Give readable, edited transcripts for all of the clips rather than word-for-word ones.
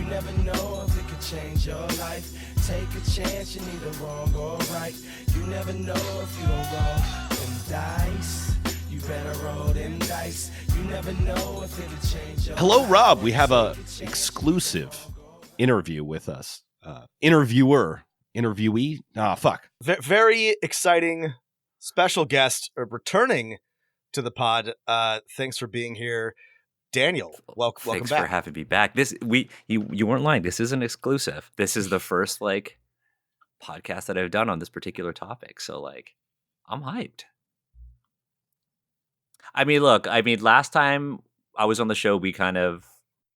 never know if it could change your life. Take a chance, you're neither wrong or right. You never know if you don't roll them dice. You better roll them dice. You never know if it could change your life. Hello, Rob. We have a exclusive interview with us. Interviewee. Very exciting special guest returning to the pod. Thanks for being here, Daniel. Welcome Thanks back. for having me back. You weren't lying. This is an exclusive. This is the first podcast that I've done on this particular topic. So I'm hyped. I mean, last time I was on the show, we kind of,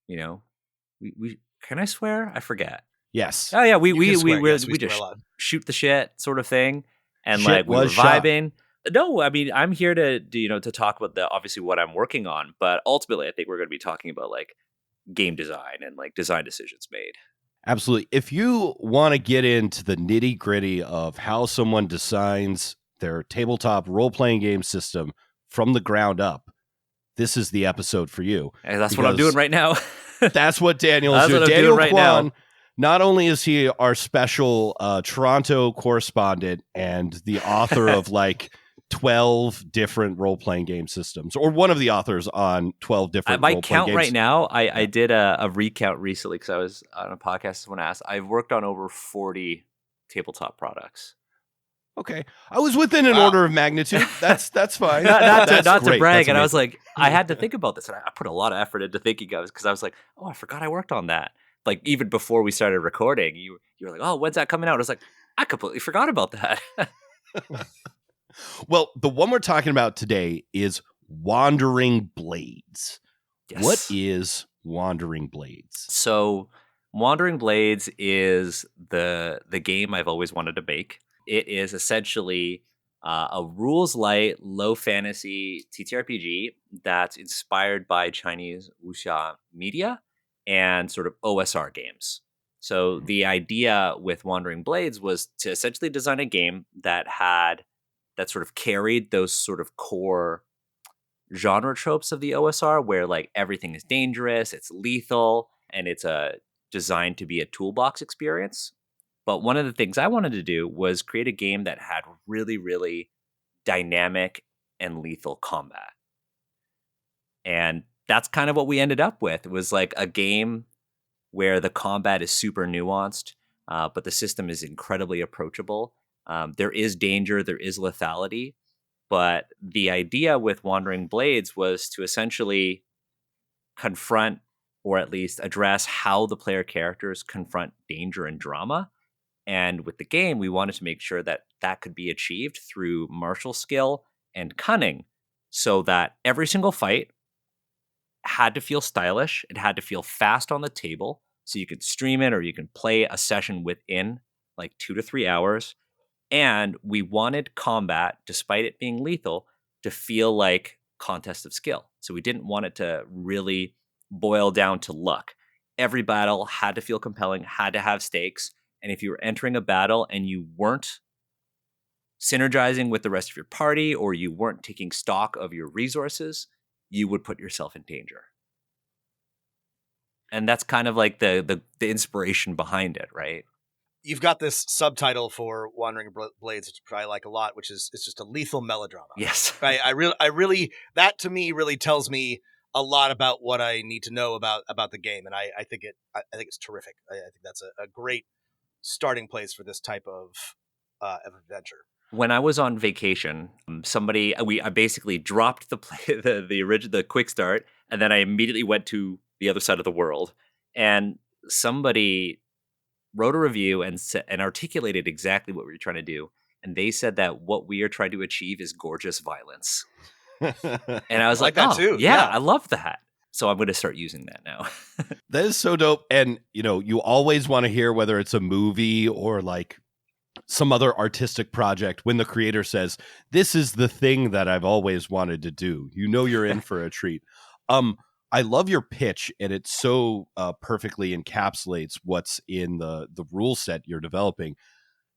we can I swear? I forget. Yes. Oh yeah, we swear just a lot. shoot the shit sort of thing, and Shit we were was shot. vibing. No, I mean I'm here to to talk about obviously what I'm working on, but ultimately I think we're going to be talking about game design and design decisions made. Absolutely. If you want to get into the nitty gritty of how someone designs their tabletop role-playing game system from the ground up, this is the episode for you. And that's what I'm doing right now. That's what Daniel is That's doing. what I'm Daniel doing right Kwan, now. not only is he our special Toronto correspondent and the author of 12 different role-playing game systems, or one of the authors on 12 different My role-playing count games. right now, I did a recount recently because I was on a podcast. Someone asked. I've worked on over 40 tabletop products. Okay. I was within an Wow. order of magnitude. That's fine. not That's to great. brag. That's And I was amazing. I had to think about this, and I put a lot of effort into thinking of it because I was oh, I forgot I worked on that. Even before we started recording, you were like, oh, when's that coming out? I was I completely forgot about that. Well, the one we're talking about today is Wandering Blades. Yes. What is Wandering Blades? So, Wandering Blades is the game I've always wanted to make. It is essentially a rules light, low fantasy TTRPG that's inspired by Chinese wuxia media and sort of OSR games. So the idea with Wandering Blades was to essentially design a game that sort of carried those sort of core genre tropes of the OSR, where everything is dangerous, it's lethal, and it's designed to be a toolbox experience. But one of the things I wanted to do was create a game that had really, really dynamic and lethal combat. And that's kind of what we ended up with. It was a game where the combat is super nuanced, but the system is incredibly approachable. There is danger, there is lethality, but the idea with Wandering Blades was to essentially confront, or at least address, how the player characters confront danger and drama. And with the game, we wanted to make sure that could be achieved through martial skill and cunning, so that every single fight had to feel stylish. It had to feel fast on the table, so you could stream it or you can play a session within 2 to 3 hours. And we wanted combat, despite it being lethal, to feel like contest of skill. So we didn't want it to really boil down to luck. Every battle had to feel compelling, had to have stakes. And if you were entering a battle and you weren't synergizing with the rest of your party, or you weren't taking stock of your resources, you would put yourself in danger. And that's kind of the inspiration behind it, right? You've got this subtitle for Wandering Blades, which I like a lot, which is it's just a lethal melodrama. Yes. I really that to me really tells me a lot about what I need to know about the game, and I think it's terrific. I think that's a great starting place for this type of adventure. When I was on vacation, I basically dropped the quick start, and then I immediately went to the other side of the world, and somebody wrote a review and articulated exactly what we were trying to do. And they said that what we are trying to achieve is gorgeous violence. And I was like that too. Yeah, I love that. So I'm going to start using that now. That is so dope. And, you always want to hear, whether it's a movie or some other artistic project, when the creator says, this is the thing that I've always wanted to do, you're in for a treat. I love your pitch, and it so perfectly encapsulates what's in the rule set you're developing.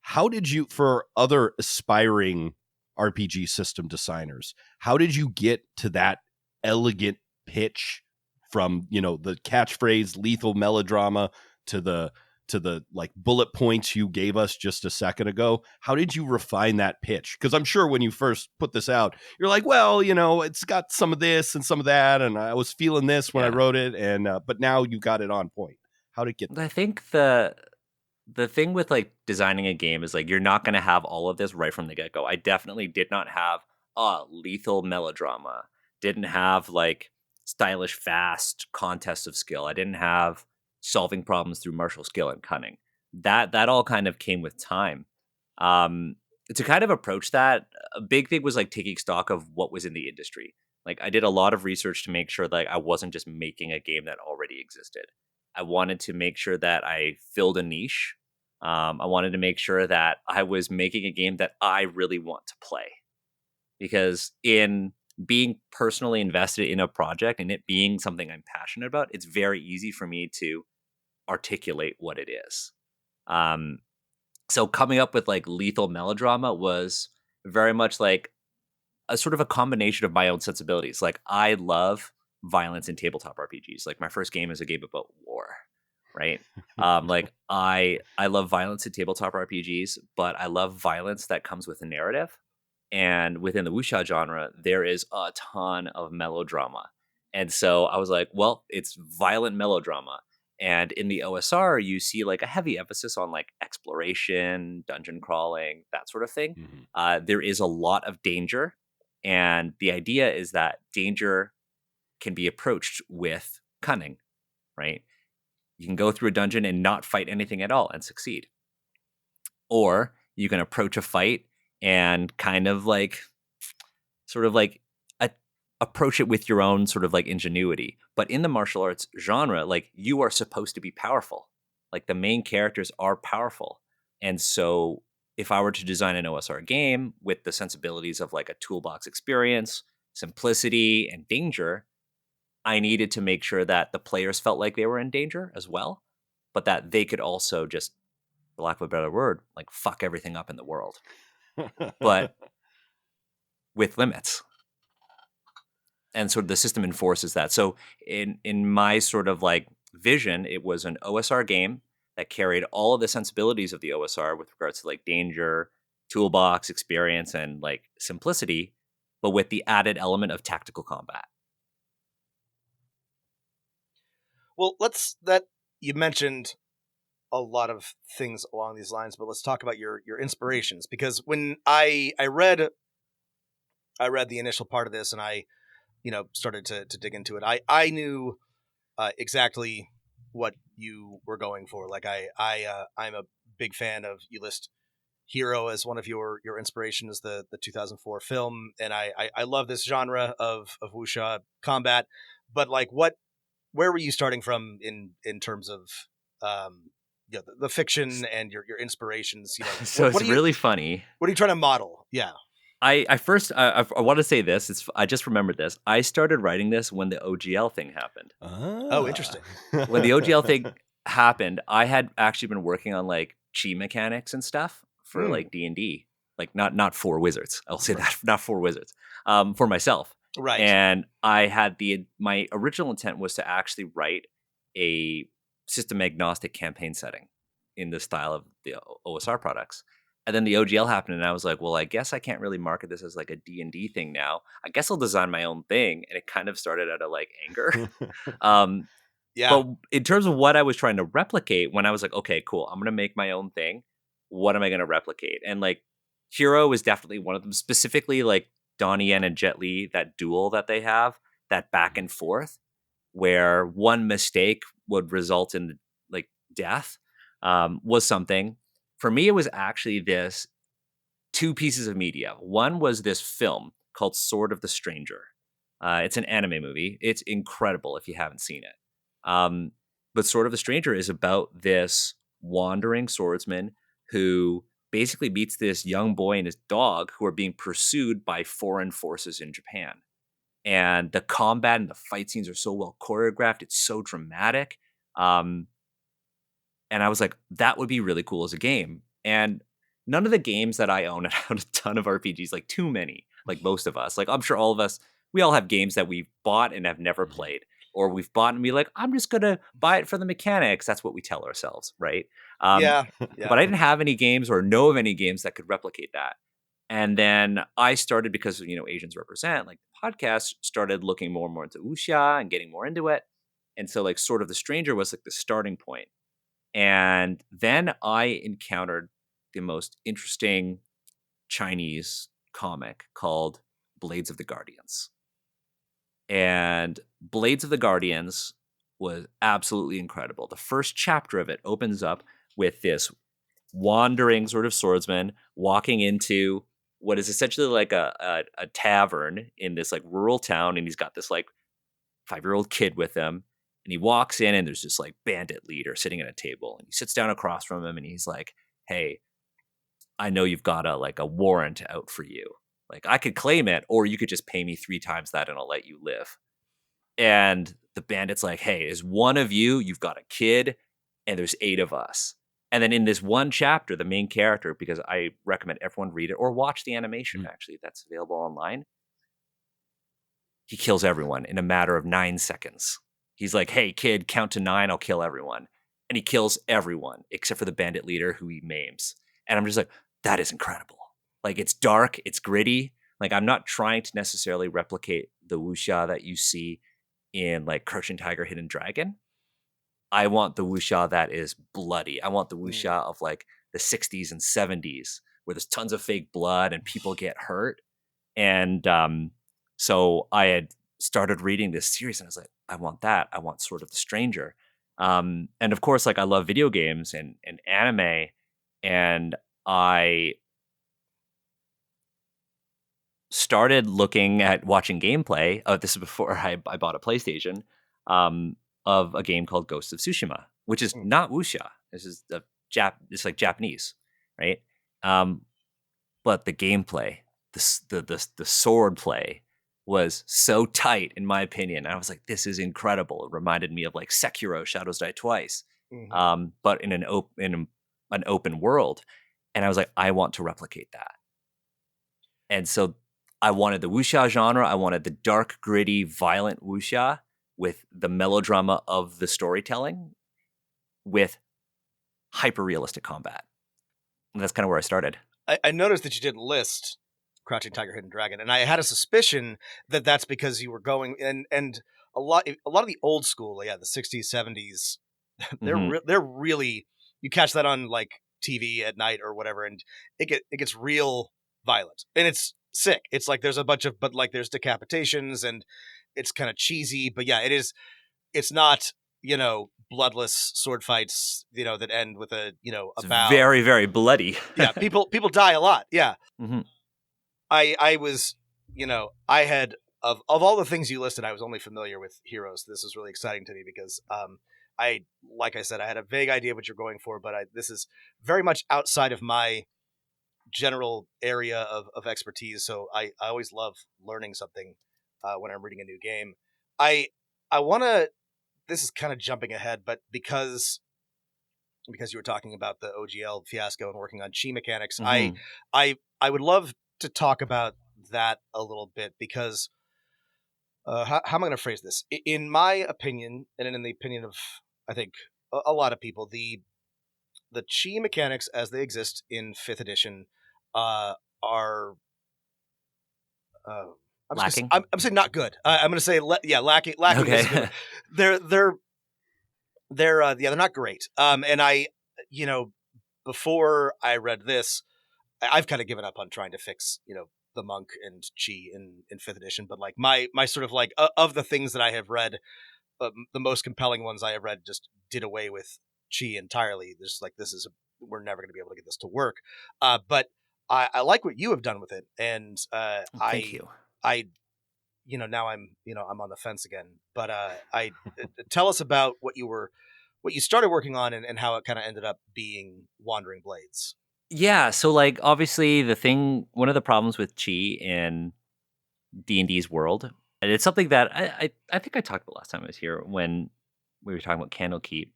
How did you, for other aspiring RPG system designers, how did you get to that elegant pitch from, you know, the catchphrase lethal melodrama to the like bullet points you gave us just a second ago. How did you refine that pitch? Because I'm sure when you first put this out, you're like, well, you know, it's got some of this and some of that, and I was feeling this when I wrote it, and but now you got it on point. How did it get there? I think the thing with like designing a game is like you're not going to have all of this right from the get-go. I definitely did not have lethal melodrama. Didn't have like stylish fast contests of skill. I didn't have solving problems through martial skill and cunning. That all kind of came with time. To kind of approach that, a big thing was like taking stock of what was in the industry. Like I did a lot of research to make sure that I wasn't just making a game that already existed. I wanted to make sure that I filled a niche. I wanted to make sure that I was making a game that I really want to play. Because in being personally invested in a project and it being something I'm passionate about, it's very easy for me to articulate what it is. So coming up with like lethal melodrama was very much like a sort of a combination of my own sensibilities. Like I love violence in tabletop RPGs. Like my first game is a game about war, right? Like I love violence in tabletop RPGs, but I love violence that comes with a narrative. And within the wuxia genre, there is a ton of melodrama. And so I was like, well, it's violent melodrama. And in the OSR, you see like a heavy emphasis on like exploration, dungeon crawling, that sort of thing. There is a lot of danger. And the idea is that danger can be approached with cunning, right? You can go through a dungeon and not fight anything at all and succeed. Or you can approach a fight and kind of like, sort of like approach it with your own sort of like ingenuity. But in the martial arts genre, like you are supposed to be powerful. Like the main characters are powerful. And so if I were to design an OSR game with the sensibilities of like a toolbox experience, simplicity, and danger, I needed to make sure that the players felt like they were in danger as well, but that they could also just, for lack of a better word, like fuck everything up in the world, but with limits. And sort of the system enforces that. So in my sort of like vision, it was an OSR game that carried all of the sensibilities of the OSR with regards to like danger, toolbox experience, and like simplicity, but with the added element of tactical combat. Well, you mentioned a lot of things along these lines, but let's talk about your inspirations, because when I read the initial part of this and I started to dig into it, I knew exactly what you were going for. Like I'm a big fan of, you list Hero as one of your inspirations, the 2004 film, and I love this genre of wuxia combat. But like, where were you starting from in terms of the fiction and your inspirations? So it's really funny. What are you trying to model? Yeah. I first I want to say this. I just remembered this. I started writing this when the OGL thing happened. Oh, interesting. When the OGL thing happened, I had actually been working on like chi mechanics and stuff for like D&D, like not for wizards. I'll say that, not for wizards, for myself. Right. And I had my original intent was to actually write a system agnostic campaign setting in the style of the OSR products. And then the OGL happened, and I was like, well, I guess I can't really market this as like a D&D thing now. I guess I'll design my own thing. And it kind of started out of like anger. Yeah. But in terms of what I was trying to replicate, when I was like, okay, cool, I'm going to make my own thing. What am I going to replicate? And like Hero is definitely one of them, specifically like Donnie Yen and Jet Li, that duel that they have, that back and forth, where one mistake would result in like death, was something. For me, it was actually this two pieces of media. One was this film called Sword of the Stranger. It's an anime movie. It's incredible if you haven't seen it. But Sword of the Stranger is about this wandering swordsman who basically meets this young boy and his dog who are being pursued by foreign forces in Japan. And the combat and the fight scenes are so well choreographed. It's so dramatic. And I was like, that would be really cool as a game. And none of the games that I own, and I own a ton of RPGs, like too many, like most of us. Like I'm sure all of us, we all have games that we've bought and have never played. or we've bought and be like, I'm just gonna buy it for the mechanics. That's what we tell ourselves, right? Um, Yeah. but I didn't have any games or know of any games that could replicate that. And then I started, because Asians represent, like the podcast started looking more and more into wuxia and getting more into it. And so like Sword of the Stranger was like the starting point. And then I encountered the most interesting Chinese comic called Blades of the Guardians. And Blades of the Guardians was absolutely incredible. The first chapter of it opens up with this wandering sort of swordsman walking into what is essentially like a tavern in this like rural town, and he's got this like 5-year-old kid with him, and he walks in and there's this like bandit leader sitting at a table, and he sits down across from him and he's like, hey, I know you've got a warrant out for you. Like, I could claim it, or you could just pay me 3 times that and I'll let you live. And the bandit's like, hey, is one of you, you've got a kid, and there's 8 of us. And then in this one chapter, the main character, because I recommend everyone read it or watch the animation, actually, that's available online. He kills everyone in a matter of 9 seconds. He's like, hey, kid, count to 9, I'll kill everyone. And he kills everyone except for the bandit leader, who he maims. And I'm just like, that is incredible. Like, it's dark, it's gritty. Like, I'm not trying to necessarily replicate the wuxia that you see in like Crouching Tiger, Hidden Dragon. I want the wuxia that is bloody. I want the wuxia of like the 60s and 70s where there's tons of fake blood and people get hurt. And so I had started reading this series and I was like, I want that. I want Sword of the Stranger. And of course, like I love video games and anime. And I started looking at watching gameplay. This is before I bought a PlayStation. Of a game called Ghost of Tsushima, which is not wuxia. This is it's like Japanese, right? But the gameplay, the sword play was so tight, in my opinion. I was like, this is incredible. It reminded me of like Sekiro: Shadows Die Twice, but in an open world. And I was like, I want to replicate that. And so I wanted the wuxia genre. I wanted the dark, gritty, violent wuxia with the melodrama of the storytelling, with hyper-realistic combat. And that's kind of where I started. I noticed that you didn't list Crouching Tiger, Hidden Dragon, and I had a suspicion that that's because you were going and a lot of the old school, the 60s, 70s, they're really, you catch that on like TV at night or whatever, and it gets real violent, and it's sick. It's like there's a bunch of, but like there's decapitations and it's kind of cheesy, but yeah, it's not, bloodless sword fights, that end with a bow. Very, very bloody. Yeah, people die a lot. Yeah. Mm-hmm. I was, I had of all the things you listed, I was only familiar with Heroes. This is really exciting to me because like I said, I had a vague idea what you're going for, but this is very much outside of my general area of expertise. So I always love learning something when I'm reading a new game. I want to, this is kind of jumping ahead, but because you were talking about the OGL fiasco and working on chi mechanics, I would love to talk about that a little bit, because how am I going to phrase this? In my opinion, and in the opinion of, I think, a lot of people, the chi mechanics as they exist in 5th edition are lacking. I'm saying not good. I'm going to say lacking. Okay. Is good. They're not great. And I, before I read this, I've kind of given up on trying to fix, the monk and chi in 5th edition. But like my sort of like of the things that I have read, the most compelling ones I have read just did away with chi entirely. There's like, we're never going to be able to get this to work. But I like what you have done with it, and Thank you. Now I'm on the fence again. But I tell us about what you started working on and how it kind of ended up being Wandering Blades. Yeah, so like obviously one of the problems with chi in D&D's world, and it's something that I think I talked about last time I was here when we were talking about Candlekeep,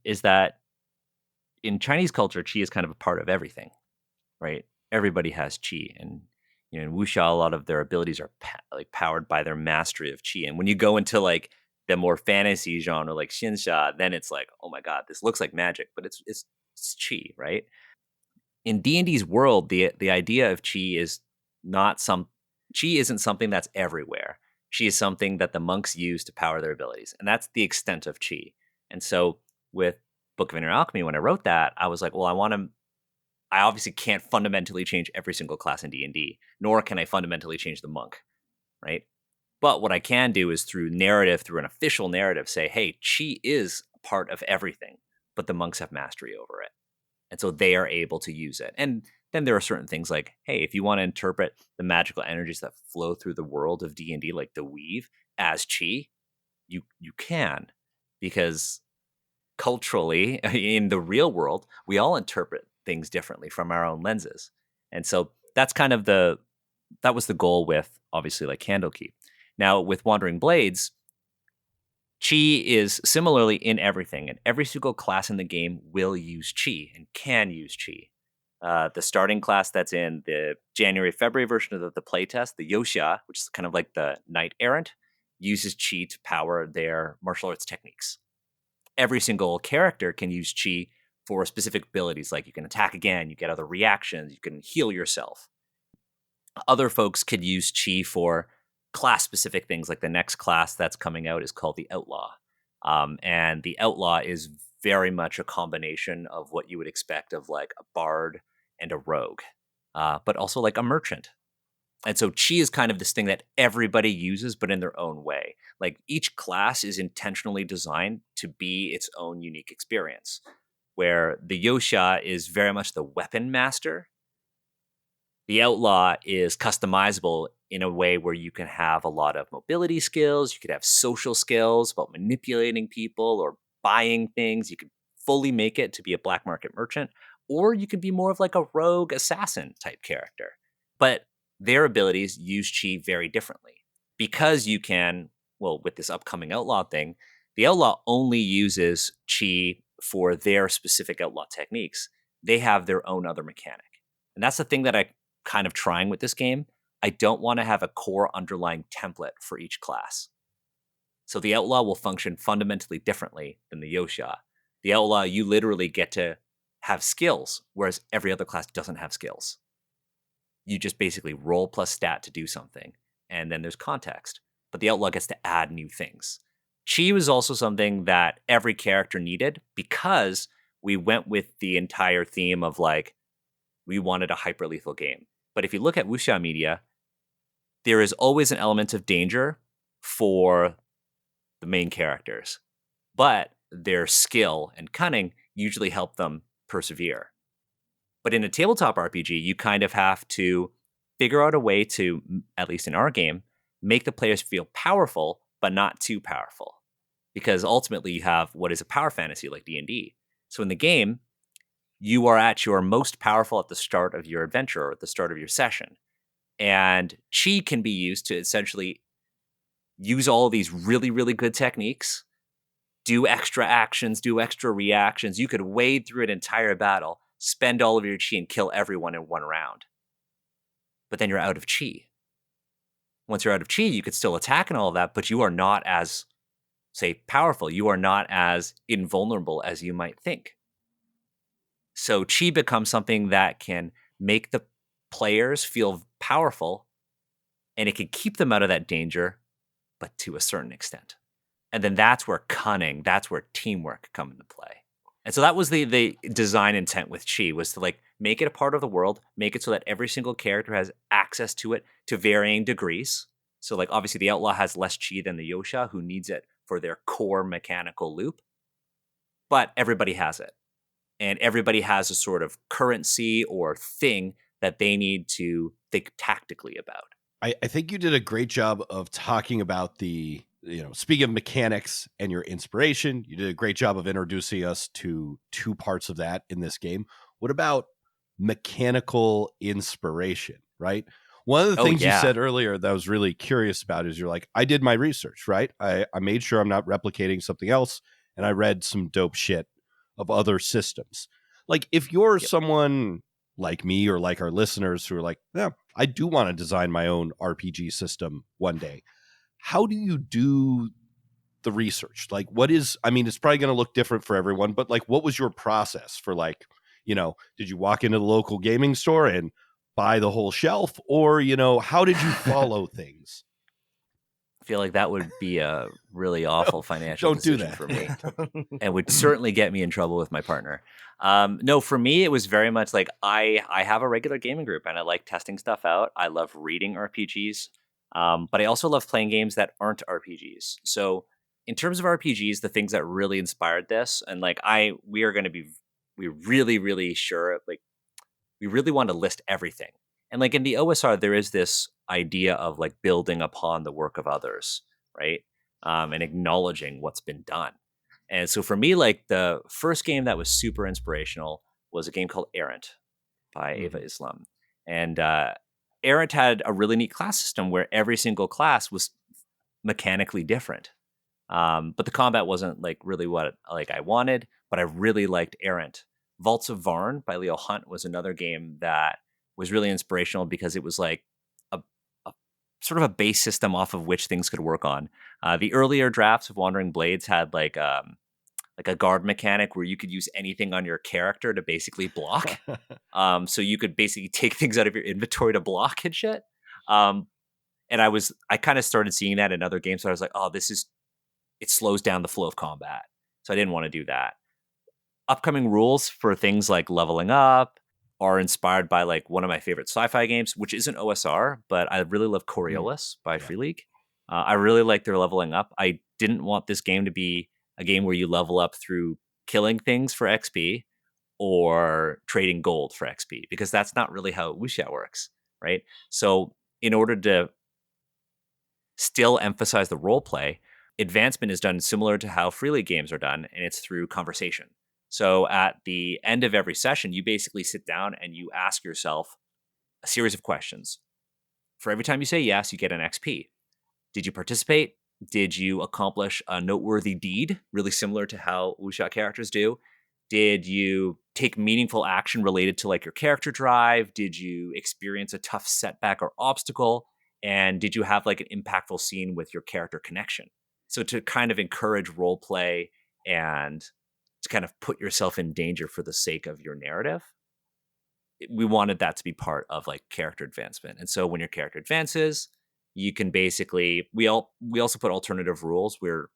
is that in Chinese culture, chi is kind of a part of everything, right? Everybody has chi, and in wuxia, a lot of their abilities are powered by their mastery of chi. And when you go into like the more fantasy genre like Xinsha, then it's like, oh my god, this looks like magic, but it's chi, right? In D&D's world, the idea of chi is not some chi isn't something that's everywhere. Chi is something that the monks use to power their abilities, and that's the extent of chi. And so with Book of Inner Alchemy, when I wrote that, I was like, well, I obviously can't fundamentally change every single class in D&D, nor can I fundamentally change the monk, right? But what I can do is through narrative, through an official narrative, say, hey, chi is part of everything, but the monks have mastery over it. And so they are able to use it. And then there are certain things like, hey, if you want to interpret the magical energies that flow through the world of D&D, like the weave, as chi, you can, because culturally in the real world, we all interpret things differently from our own lenses. And so that's kind of that was the goal with obviously like Candlekeep. Now with Wandering Blades, chi is similarly in everything, and every single class in the game will use chi and can use chi. The starting class that's in the January-February version of the playtest, the Yoxia, which is kind of like the Knight Errant, uses chi to power their martial arts techniques. Every single character can use chi for specific abilities, like you can attack again, you get other reactions, you can heal yourself. Other folks could use chi for class-specific things, like the next class that's coming out is called the Outlaw. And the Outlaw is very much a combination of what you would expect of like a bard and a rogue, but also like a merchant. And so chi is kind of this thing that everybody uses, but in their own way. Like each class is intentionally designed to be its own unique experience, where the Yoxia is very much the weapon master. The Outlaw is customizable in a way where you can have a lot of mobility skills. You could have social skills about manipulating people or buying things. You could fully make it to be a black market merchant, or you could be more of like a rogue assassin type character. But their abilities use chi very differently because you can, well, with this upcoming Outlaw thing, the Outlaw only uses chi for their specific Outlaw techniques. They have their own other mechanic. And that's the thing that I kind of trying with this game. I don't want to have a core underlying template for each class. So the Outlaw will function fundamentally differently than the Yoxia. The Outlaw, you literally get to have skills, whereas every other class doesn't have skills. You just basically roll plus stat to do something, and then there's context. But the Outlaw gets to add new things. Chi was also something that every character needed because we went with the entire theme of like, we wanted a hyper lethal game. But if you look at wuxia media, there is always an element of danger for the main characters, but their skill and cunning usually help them persevere. But in a tabletop RPG, you kind of have to figure out a way to, at least in our game, make the players feel powerful, but not too powerful. Because ultimately you have what is a power fantasy like D&D. So in the game, you are at your most powerful at the start of your adventure or at the start of your session. And chi can be used to essentially use all of these really, really good techniques, do extra actions, do extra reactions. You could wade through an entire battle, spend all of your chi and kill everyone in one round. But then you're out of chi. Once you're out of chi, you could still attack and all of that, but you are not as, say, powerful. You are not as invulnerable as you might think. So chi becomes something that can make the players feel powerful, and it can keep them out of that danger, but to a certain extent. And then that's where cunning, that's where teamwork come into play. And so that was the design intent with chi, was to like make it a part of the world, make it so that every single character has access to it to varying degrees. So like obviously the Outlaw has less chi than the Yoxia, who needs it for their core mechanical loop, but everybody has it. And everybody has a sort of currency or thing that they need to think tactically about. I think you did a great job of talking about speaking of mechanics and your inspiration, you did a great job of introducing us to two parts of that in this game. What about mechanical inspiration, right? One of the things you said earlier that I was really curious about is you're like, I did my research, right? I made sure I'm not replicating something else, and I read some dope shit of other systems. Like if you're someone like me or like our listeners who are like, yeah, I do want to design my own RPG system one day. How do you do the research? Like, what is, I mean, it's probably going to look different for everyone, but like, what was your process for like, did you walk into the local gaming store and buy the whole shelf, or, how did you follow things? I feel like that would be a really awful financial don't do decision that. for me, and would certainly get me in trouble with my partner. No, for me, it was very much like I have a regular gaming group, and I like testing stuff out. I love reading RPGs, but I also love playing games that aren't RPGs. So, in terms of RPGs, the things that really inspired this, and like we are going to be, we really, really sure, like we really want to list everything. And like in the OSR, there is this idea of like building upon the work of others, right? And acknowledging what's been done. And so for me, like the first game that was super inspirational was a game called Errant by Ava Islam. And Errant had a really neat class system where every single class was mechanically different. But the combat wasn't like really what like I wanted, but I really liked Errant. Vaults of Varn by Leo Hunt was another game that was really inspirational because it was like a sort of a base system off of which things could work on. The earlier drafts of Wandering Blades had like a guard mechanic where you could use anything on your character to basically block. So you could basically take things out of your inventory to block and shit. And I kind of started seeing that in other games. So I was like, oh, it slows down the flow of combat. So I didn't want to do that. Upcoming rules for things like leveling up are inspired by like one of my favorite sci-fi games, which isn't OSR, but I really love Coriolis by Free League. I really like their leveling up. I didn't want this game to be a game where you level up through killing things for XP or trading gold for XP, because that's not really how Wuxia works, right? So in order to still emphasize the role play, advancement is done similar to how Free League games are done, and it's through conversation. So at the end of every session, you basically sit down and you ask yourself a series of questions. For every time you say yes, you get an XP. Did you participate? Did you accomplish a noteworthy deed, really similar to how Wuxia characters do? Did you take meaningful action related to like your character drive? Did you experience a tough setback or obstacle? And did you have like an impactful scene with your character connection? So to kind of encourage role play and to kind of put yourself in danger for the sake of your narrative, we wanted that to be part of like character advancement. And so when your character advances, you can basically, we also put alternative rules where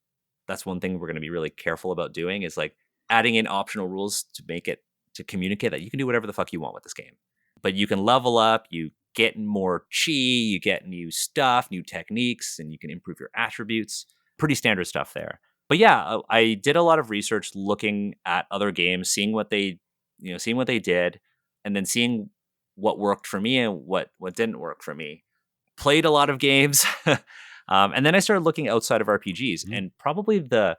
that's one thing we're going to be really careful about doing, is like adding in optional rules to make it, to communicate that you can do whatever the fuck you want with this game. But you can level up, you get more chi, you get new stuff, new techniques, and you can improve your attributes. Pretty standard stuff there. But yeah, I did a lot of research looking at other games, seeing what they did, and then seeing what worked for me and what didn't work for me. Played a lot of games. And then I started looking outside of RPGs. And probably the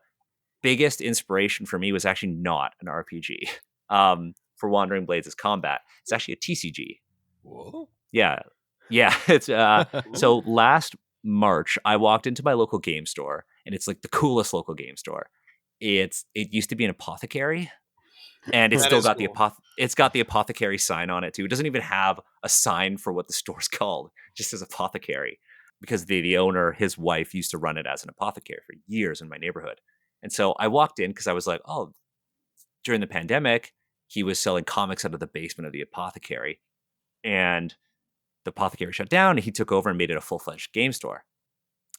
biggest inspiration for me was actually not an RPG. For Wandering Blades' is combat. It's actually a TCG. Whoa. Yeah. It's so last March, I walked into my local game store, and it's like the coolest local game store. It used to be an apothecary, and it's still got cool. it's got the apothecary sign on it too. It doesn't even have a sign for what the store's called, it just says apothecary, because the owner, his wife, used to run it as an apothecary for years in my neighborhood. And so I walked in because I was like, oh, during the pandemic, he was selling comics out of the basement of the apothecary, and the apothecary shut down, and he took over and made it a full-fledged game store.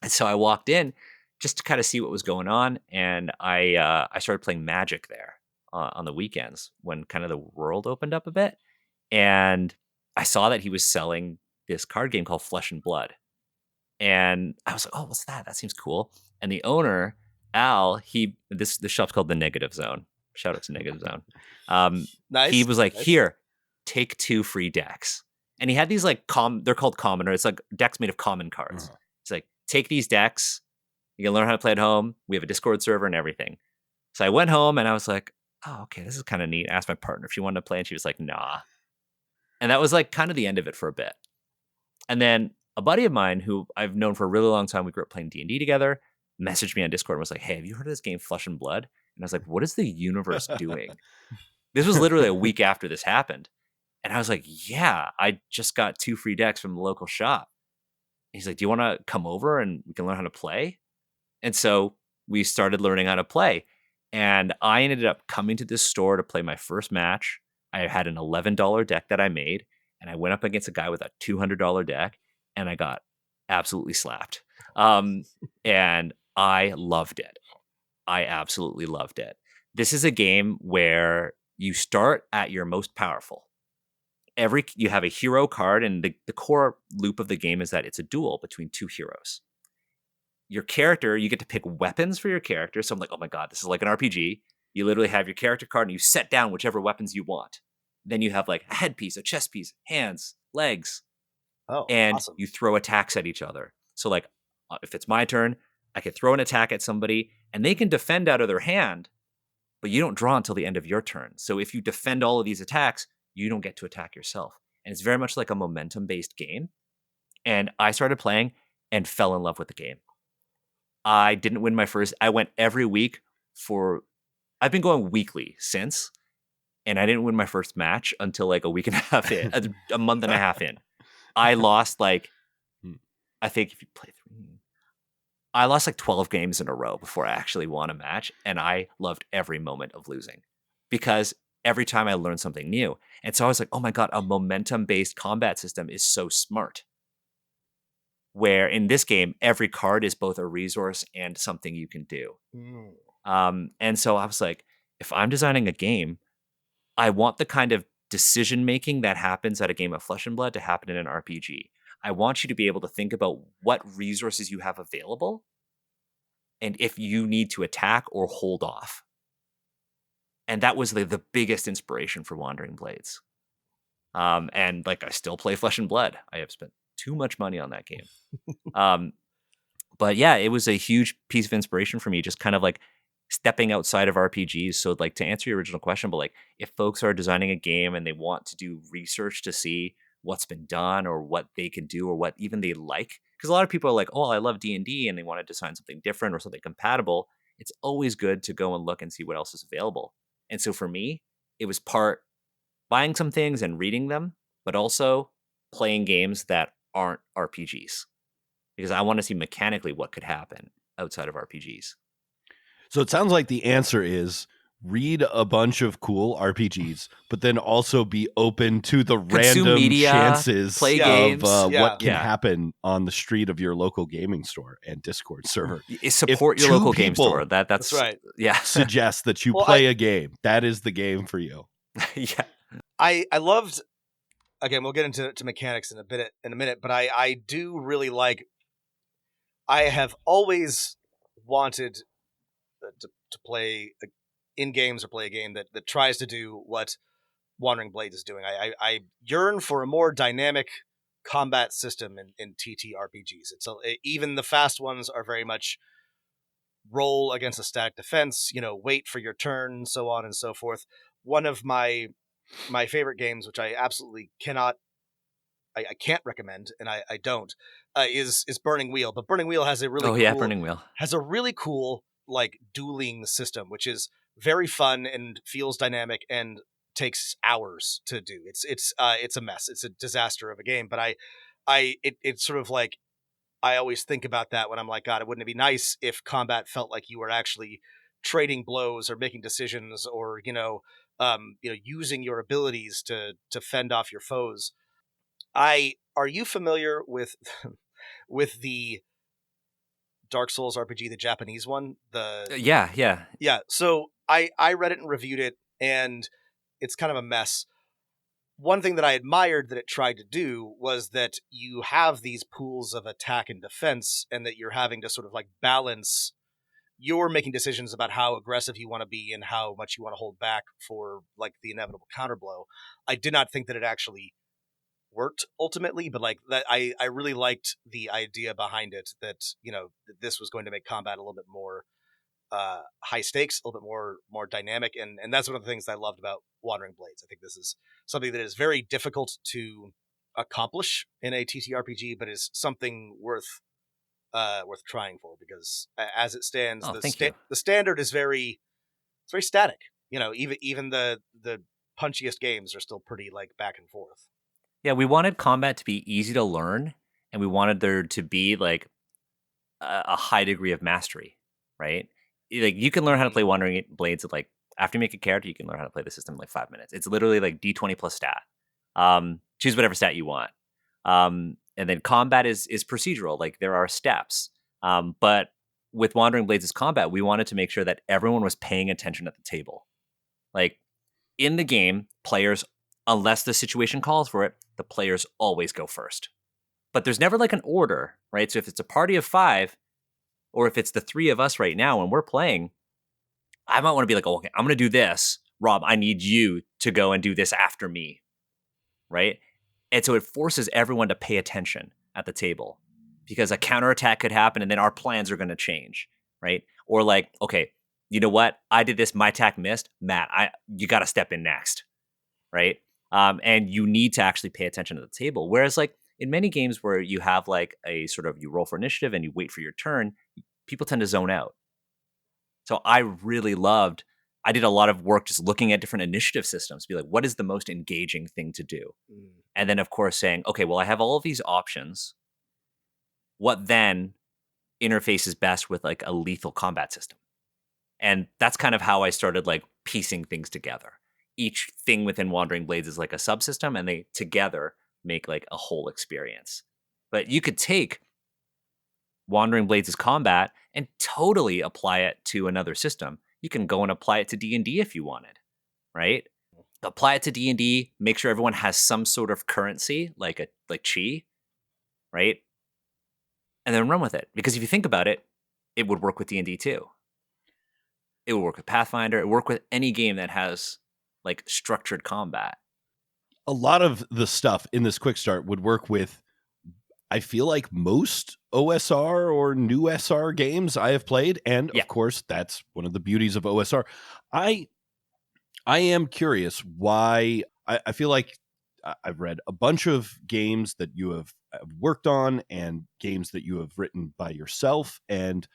And so I walked in just to kind of see what was going on, and I started playing Magic there on the weekends when kind of the world opened up a bit. And I saw that he was selling this card game called Flesh and Blood. And I was like, oh, what's that? That seems cool. And the owner, Al, this shop's called the Negative Zone. Shout out to Negative Zone. Nice. He was like, Nice. here, take 2 free decks. And he had these like they're called commoner. It's like decks made of common cards. It's like, take these decks. You can learn how to play at home. We have a Discord server and everything. So I went home and I was like, oh, okay, this is kind of neat. I asked my partner if she wanted to play, and she was like, nah. And that was like kind of the end of it for a bit. And then a buddy of mine who I've known for a really long time, we grew up playing D&D together, messaged me on Discord and was like, hey, have you heard of this game Flesh and Blood? And I was like, what is the universe doing? This was literally a week after this happened. And I was like, yeah, I just got 2 free decks from the local shop. He's like, do you want to come over and we can learn how to play? And so we started learning how to play. And I ended up coming to this store to play my first match. I had an $11 deck that I made, and I went up against a guy with a $200 deck, and I got absolutely slapped. And I loved it. I absolutely loved it. This is a game where you start at your most powerful. You have a hero card, and the core loop of the game is that it's a duel between two heroes. Your character, you get to pick weapons for your character. So I'm like, oh my God, this is like an RPG. You literally have your character card and you set down whichever weapons you want. Then you have like a headpiece, a chest piece, hands, legs, Oh, and awesome. you throw attacks at each other. So like if it's my turn, I can throw an attack at somebody and they can defend out of their hand, but you don't draw until the end of your turn. So if you defend all of these attacks, you don't get to attack yourself. And it's very much like a momentum-based game. And I started playing and fell in love with the game. I didn't win my first. I went every week I've been going weekly since, and I didn't win my first match until like a week and a half in, a month and a half in. I lost like, I think if you play 3, I lost like 12 games in a row before I actually won a match, and I loved every moment of losing because every time I learned something new. And so I was like, oh my God, a momentum-based combat system is so smart. Where in this game, every card is both a resource and something you can do. And so I was like, if I'm designing a game, I want the kind of decision-making that happens at a game of Flesh and Blood to happen in an RPG. I want you to be able to think about what resources you have available and if you need to attack or hold off. And that was the biggest inspiration for Wandering Blades. And like I still play Flesh and Blood. I have spent too much money on that game. But yeah, it was a huge piece of inspiration for me, just kind of like stepping outside of RPGs. So like to answer your original question, but like if folks are designing a game and they want to do research to see what's been done or what they can do or what even they like, because a lot of people are like, oh, I love D&D and they want to design something different or something compatible. It's always good to go and look and see what else is available. And so for me, it was part buying some things and reading them, but also playing games that aren't RPGs because I want to see mechanically what could happen outside of RPGs. So it sounds like the answer is read a bunch of cool RPGs, but then also be open to the Consume random media, chances play of games. what can Yeah. happen on the street of your local gaming store and Discord server. Support If your local 2 game people store. That's right. Yeah. Suggest that you Well, play a game. That is the game for you. Yeah. I loved. Again, we'll get into mechanics in a minute, but I do really like. I have always wanted to play in games or play a game that tries to do what Wandering Blades is doing. I yearn for a more dynamic combat system in TTRPGs. Even the fast ones are very much roll against a static defense, wait for your turn, so on and so forth. One of my favorite games, which I absolutely I can't recommend, and I don't, is Burning Wheel. But Burning Wheel has a really Burning Wheel has a really cool like dueling system, which is very fun and feels dynamic and takes hours to do. It's a mess. It's a disaster of a game. But it's sort of like I always think about that when I'm like, God, wouldn't it be nice if combat felt like you were actually trading blows or making decisions or using your abilities to fend off your foes. Are you familiar with with the Dark Souls RPG, the Japanese one? Yeah. So I read it and reviewed it, and it's kind of a mess. One thing that I admired that it tried to do was that you have these pools of attack and defense, and that you're having to sort of like balance. You're making decisions about how aggressive you want to be and how much you want to hold back for like the inevitable counterblow. I did not think that it actually worked ultimately, but like that, I really liked the idea behind it that that this was going to make combat a little bit more high stakes, a little bit more dynamic, and that's one of the things that I loved about Wandering Blades. I think this is something that is very difficult to accomplish in a TTRPG, but is something worth trying for, because as it stands, the standard is very static. Even the punchiest games are still pretty like back and forth. Yeah, we wanted combat to be easy to learn, and we wanted there to be like a high degree of mastery, right? like you can learn how to play Wandering Blades at like after you make a character, you can learn how to play the system in like 5 minutes. It's literally like D20 plus stat. Choose whatever stat you want. And then combat is procedural. Like there are steps. But with Wandering Blades' combat, we wanted to make sure that everyone was paying attention at the table. Like in the game, players, unless the situation calls for it, the players always go first. But there's never like an order, right? So if it's a party of 5, or if it's the 3 of us right now and we're playing, I might want to be like, oh, okay, I'm going to do this. Rob, I need you to go and do this after me, right? And so it forces everyone to pay attention at the table because a counterattack could happen and then our plans are going to change, right? Or like, okay, you know what? I did this, my attack missed. Matt, you got to step in next, right? And you need to actually pay attention to the table. Whereas like in many games where you have like a sort of, you roll for initiative and you wait for your turn, people tend to zone out. So I did a lot of work just looking at different initiative systems, be like, what is the most engaging thing to do? And then of course saying, okay, well, I have all of these options. What then interfaces best with like a lethal combat system? And that's kind of how I started like piecing things together. Each thing within Wandering Blades is like a subsystem and they together make like a whole experience. But you could take Wandering Blades' combat and totally apply it to another system. You can go and apply it to D&D if you wanted, right? Apply it to D&D, make sure everyone has some sort of currency, like chi, right? And then run with it. Because if you think about it, it would work with D&D too. It would work with Pathfinder. It would work with any game that has like structured combat. A lot of the stuff in this quick start would work with, I feel like, most OSR or new SR games I have played. And of course, that's one of the beauties of OSR. I am curious why. I feel like I've read a bunch of games that you have worked on and games that you have written by yourself. And,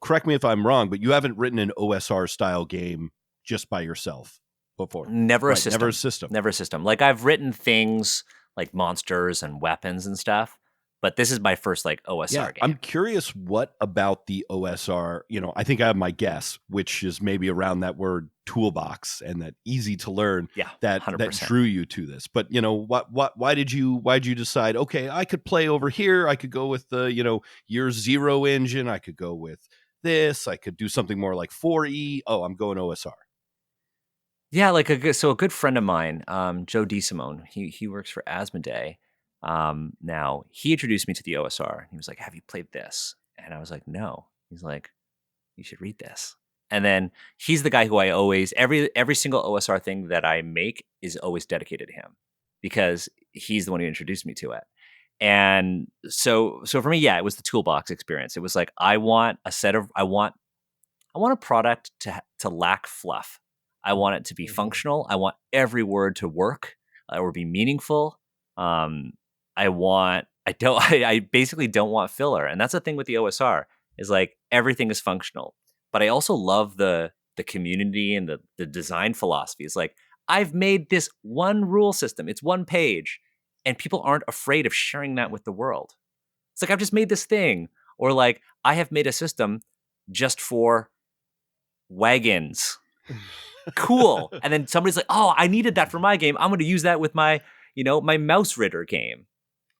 correct me if I'm wrong, but you haven't written an OSR style game just by yourself before. Never a Right, system. Never a system. Never a system. Like I've written things like monsters and weapons and stuff, but this is my first like OSR game. I'm curious what about the OSR, I think I have my guess, which is maybe around that word toolbox and that easy to learn that 100%. drew you to this. But why did you decide, okay, I could play over here, I could go with the, year 0 engine, I could go with this, I could do something more like 4E. Oh, I'm going OSR. Yeah, like a good friend of mine, Joe DeSimone, he works for Asmodee. Now he introduced me to the OSR. He was like, "Have you played this?" And I was like, "No." He's like, "You should read this." And then he's the guy who I always every single OSR thing that I make is always dedicated to him because he's the one who introduced me to it. And so for me, it was the toolbox experience. It was like I want a product to lack fluff. I want it to be functional. I want every word to work or be meaningful. I basically don't want filler. And that's the thing with the OSR is like everything is functional. But I also love the community and the design philosophy. It's like, I've made this one rule system. It's one page. And people aren't afraid of sharing that with the world. It's like, I've just made this thing. Or like, I have made a system just for wagons. Cool. And then somebody's like, oh, I needed that for my game. I'm going to use that with my Mouse Ritter game.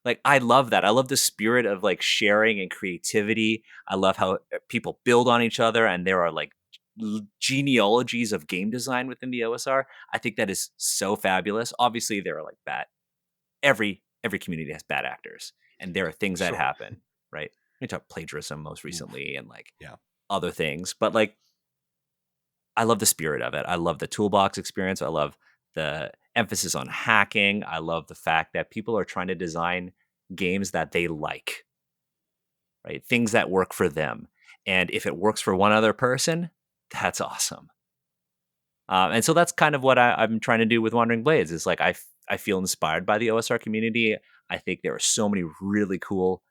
Like, I love that. I love the spirit of like sharing and creativity. I love how people build on each other and there are like genealogies of game design within the OSR. I think that is so fabulous. Obviously, there are like every community has bad actors and there are things that happen, right? We talked plagiarism most recently and like other things, but like, I love the spirit of it. I love the toolbox experience. I love the emphasis on hacking. I love the fact that people are trying to design games that they like, right? Things that work for them. And if it works for one other person, that's awesome. And so that's kind of what I'm trying to do with Wandering Blades. Is like I feel inspired by the OSR community. I think there are so many really cool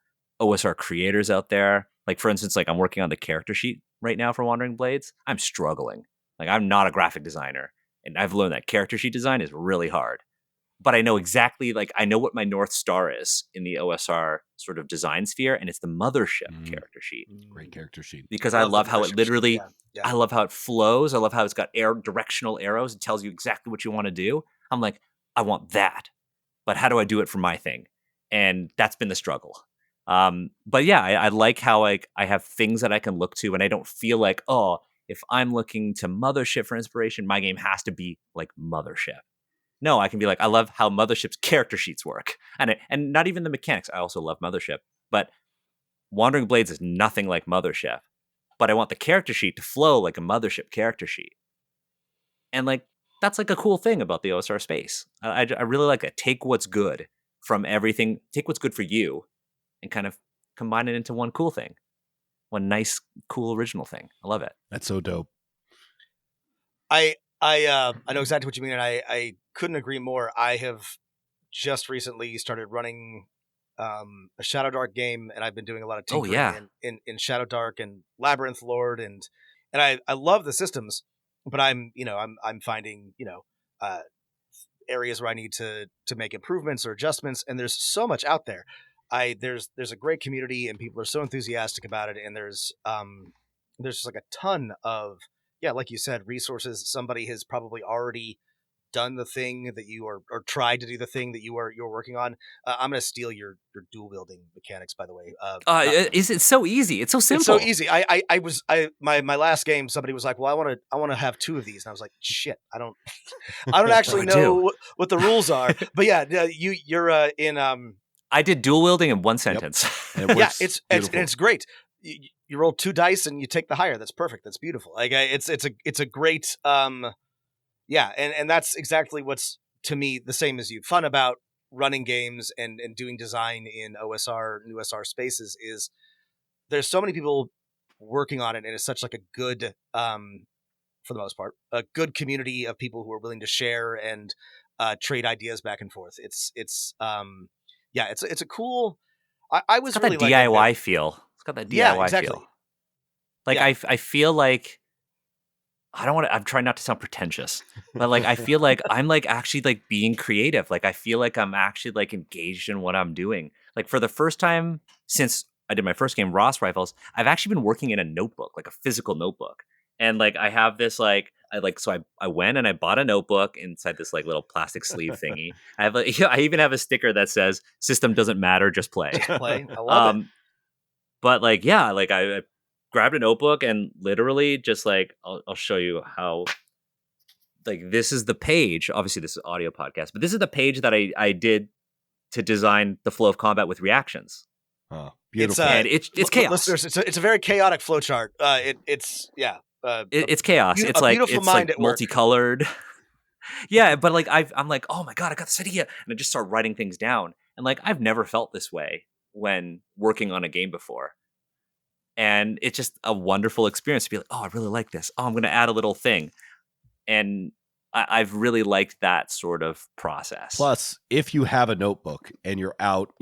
OSR creators out there. Like for instance, like I'm working on the character sheet right now for Wandering Blades. I'm struggling. Like I'm not a graphic designer. And I've learned that character sheet design is really hard. but I know exactly, like, I know what my North Star is in the OSR sort of design sphere, and it's the mothership character sheet. Great character sheet. Because I love how it literally, Yeah. I love how it flows. I love how it's got directional arrows. It tells you exactly what you want to do. I'm like, I want that, but how do I do it for my thing? And that's been the struggle. But yeah, I like how I have things that I can look to, and I don't feel like, oh, if I'm looking to Mothership for inspiration, my game has to be like Mothership. No, I can be like, I love how Mothership's character sheets work, and not even the mechanics. I also love Mothership, but Wandering Blades is nothing like Mothership. But I want the character sheet to flow like a Mothership character sheet, and like that's like a cool thing about the OSR space. I really like that. Take what's good from everything. Take what's good for you, and kind of combine it into one cool thing, one nice, cool original thing. I love it. That's so dope. I know exactly what you mean, and I couldn't agree more. I have just recently started running a Shadow Dark game, and I've been doing a lot of tinkering in Shadow Dark and Labyrinth Lord, and I love the systems, but I'm finding areas where I need to make improvements or adjustments, and there's so much out there. There's a great community, and people are so enthusiastic about it, and there's just like a ton of, like you said, resources. Somebody has probably already done the thing that you are, or tried to do the thing that you're working on. I'm going to steal your dual wielding mechanics, by the way. Is it so easy? It's so simple. It's so easy. My last game, somebody was like, well, I want to have two of these. And I was like, shit, I don't actually know what the rules are, but yeah, you're in, I did dual wielding in one sentence. Yep. It's great. You roll 2 dice and you take the higher. That's perfect. That's beautiful. Like it's a great, and that's exactly what's, to me, the same as you. Fun about running games and doing design in OSR and USR spaces is there's so many people working on it, and it's such like a good, for the most part, a good community of people who are willing to share and trade ideas back and forth. It's a cool. I was it's got really that DIY feel. It's got that DIY feel. Like I feel like I'm trying not to sound pretentious, but like I feel like I'm like actually like being creative. Like I feel like I'm actually like engaged in what I'm doing. Like for the first time since I did my first game, Ross Rifles, I've actually been working in a notebook, like a physical notebook. And like I have this like I went and I bought a notebook inside this like little plastic sleeve thingy. I even have a sticker that says "System doesn't matter, just play." Play. I love it. But like I grabbed a notebook and literally just like I'll show you how. Like this is the page. Obviously, this is audio podcast, but this is the page that I did to design the flow of combat with reactions. Oh, beautiful! And it's chaos. Listeners, it's a very chaotic flowchart. It's chaos. It's like it's like multicolored. Yeah, but like I'm like, oh my god, I got this idea, and I just start writing things down. And like I've never felt this way when working on a game before. And it's just a wonderful experience to be like, oh, I really like this. Oh, I'm going to add a little thing. And I've really liked that sort of process. Plus, if you have a notebook and you're out,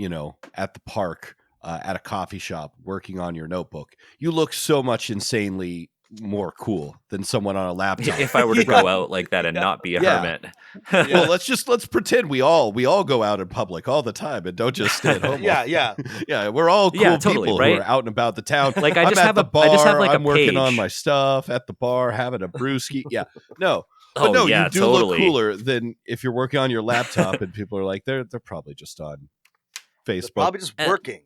at the park, at a coffee shop working on your notebook, you look so much insanely more cool than someone on a laptop. If I were to go out like that and not be a hermit. Well, let's pretend we all go out in public all the time and don't just stay at home. Yeah. We're all cool people right? who are out and about the town. Like I'm at the bar. Like I'm working page. on my stuff at the bar, having a brewski. Yeah, no. But you do totally. look cooler than if you're working on your laptop and people are like, they're probably just on Facebook. They're probably just working.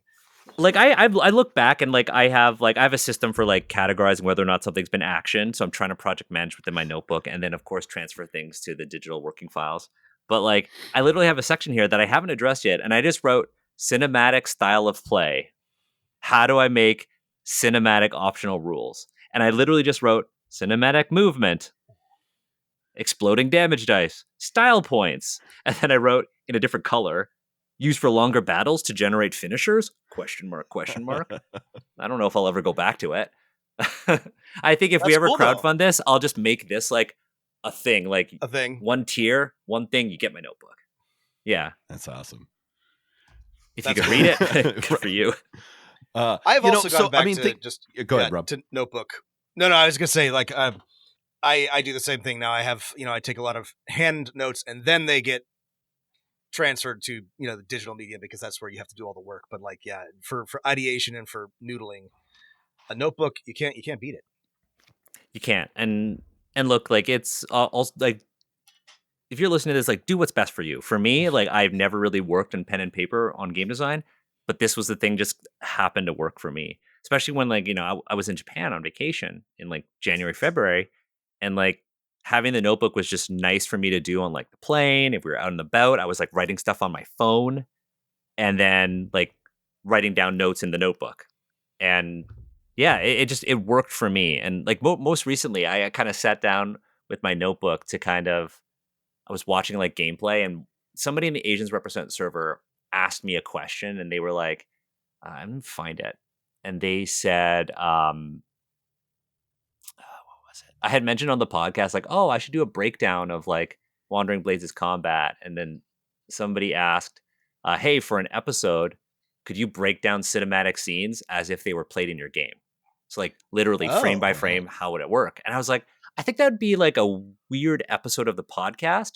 Like I look back and like I have a system for like categorizing whether or not something's been actioned. So I'm trying to project manage within my notebook and then of course transfer things to the digital working files. But like I literally have a section here that I haven't addressed yet, and I just wrote cinematic style of play. How do I make cinematic optional rules? And I literally just wrote cinematic movement, exploding damage dice, style points, and then I wrote in a different color, used for longer battles to generate finishers? ? I don't know if I'll ever go back to it. I think if we ever crowdfund this, I'll just make this like a thing, like a thing. One tier, one thing, you get my notebook. Yeah. That's awesome. If you can read it, good for you. I've also gone back to go ahead, Rob. To notebook. No, I was going to say like I do the same thing now. I have, I take a lot of hand notes and then they get transferred to the digital medium because that's where you have to do all the work. But like, yeah, for ideation and for noodling, a notebook you can't beat it. You can't. And look, like it's also like if you're listening to this, like do what's best for you. For me, like I've never really worked in pen and paper on game design, but this was the thing just happened to work for me. Especially when like, I was in Japan on vacation in like January, February, and like having the notebook was just nice for me to do on like the plane. If we were out and about, I was like writing stuff on my phone and then like writing down notes in the notebook. And yeah, it worked for me. And like most recently, I kind of sat down with my notebook to I was watching like gameplay, and somebody in the Asians Represent server asked me a question, and they were like, "I'm gonna find it," and they said, "What was it?" I had mentioned on the podcast like, "Oh, I should do a breakdown of like Wandering Blades' combat," and then somebody asked, "Hey, for an episode, could you break down cinematic scenes as if they were played in your game?" So like literally frame by frame, how would it work? And I was like, I think that would be like a weird episode of the podcast,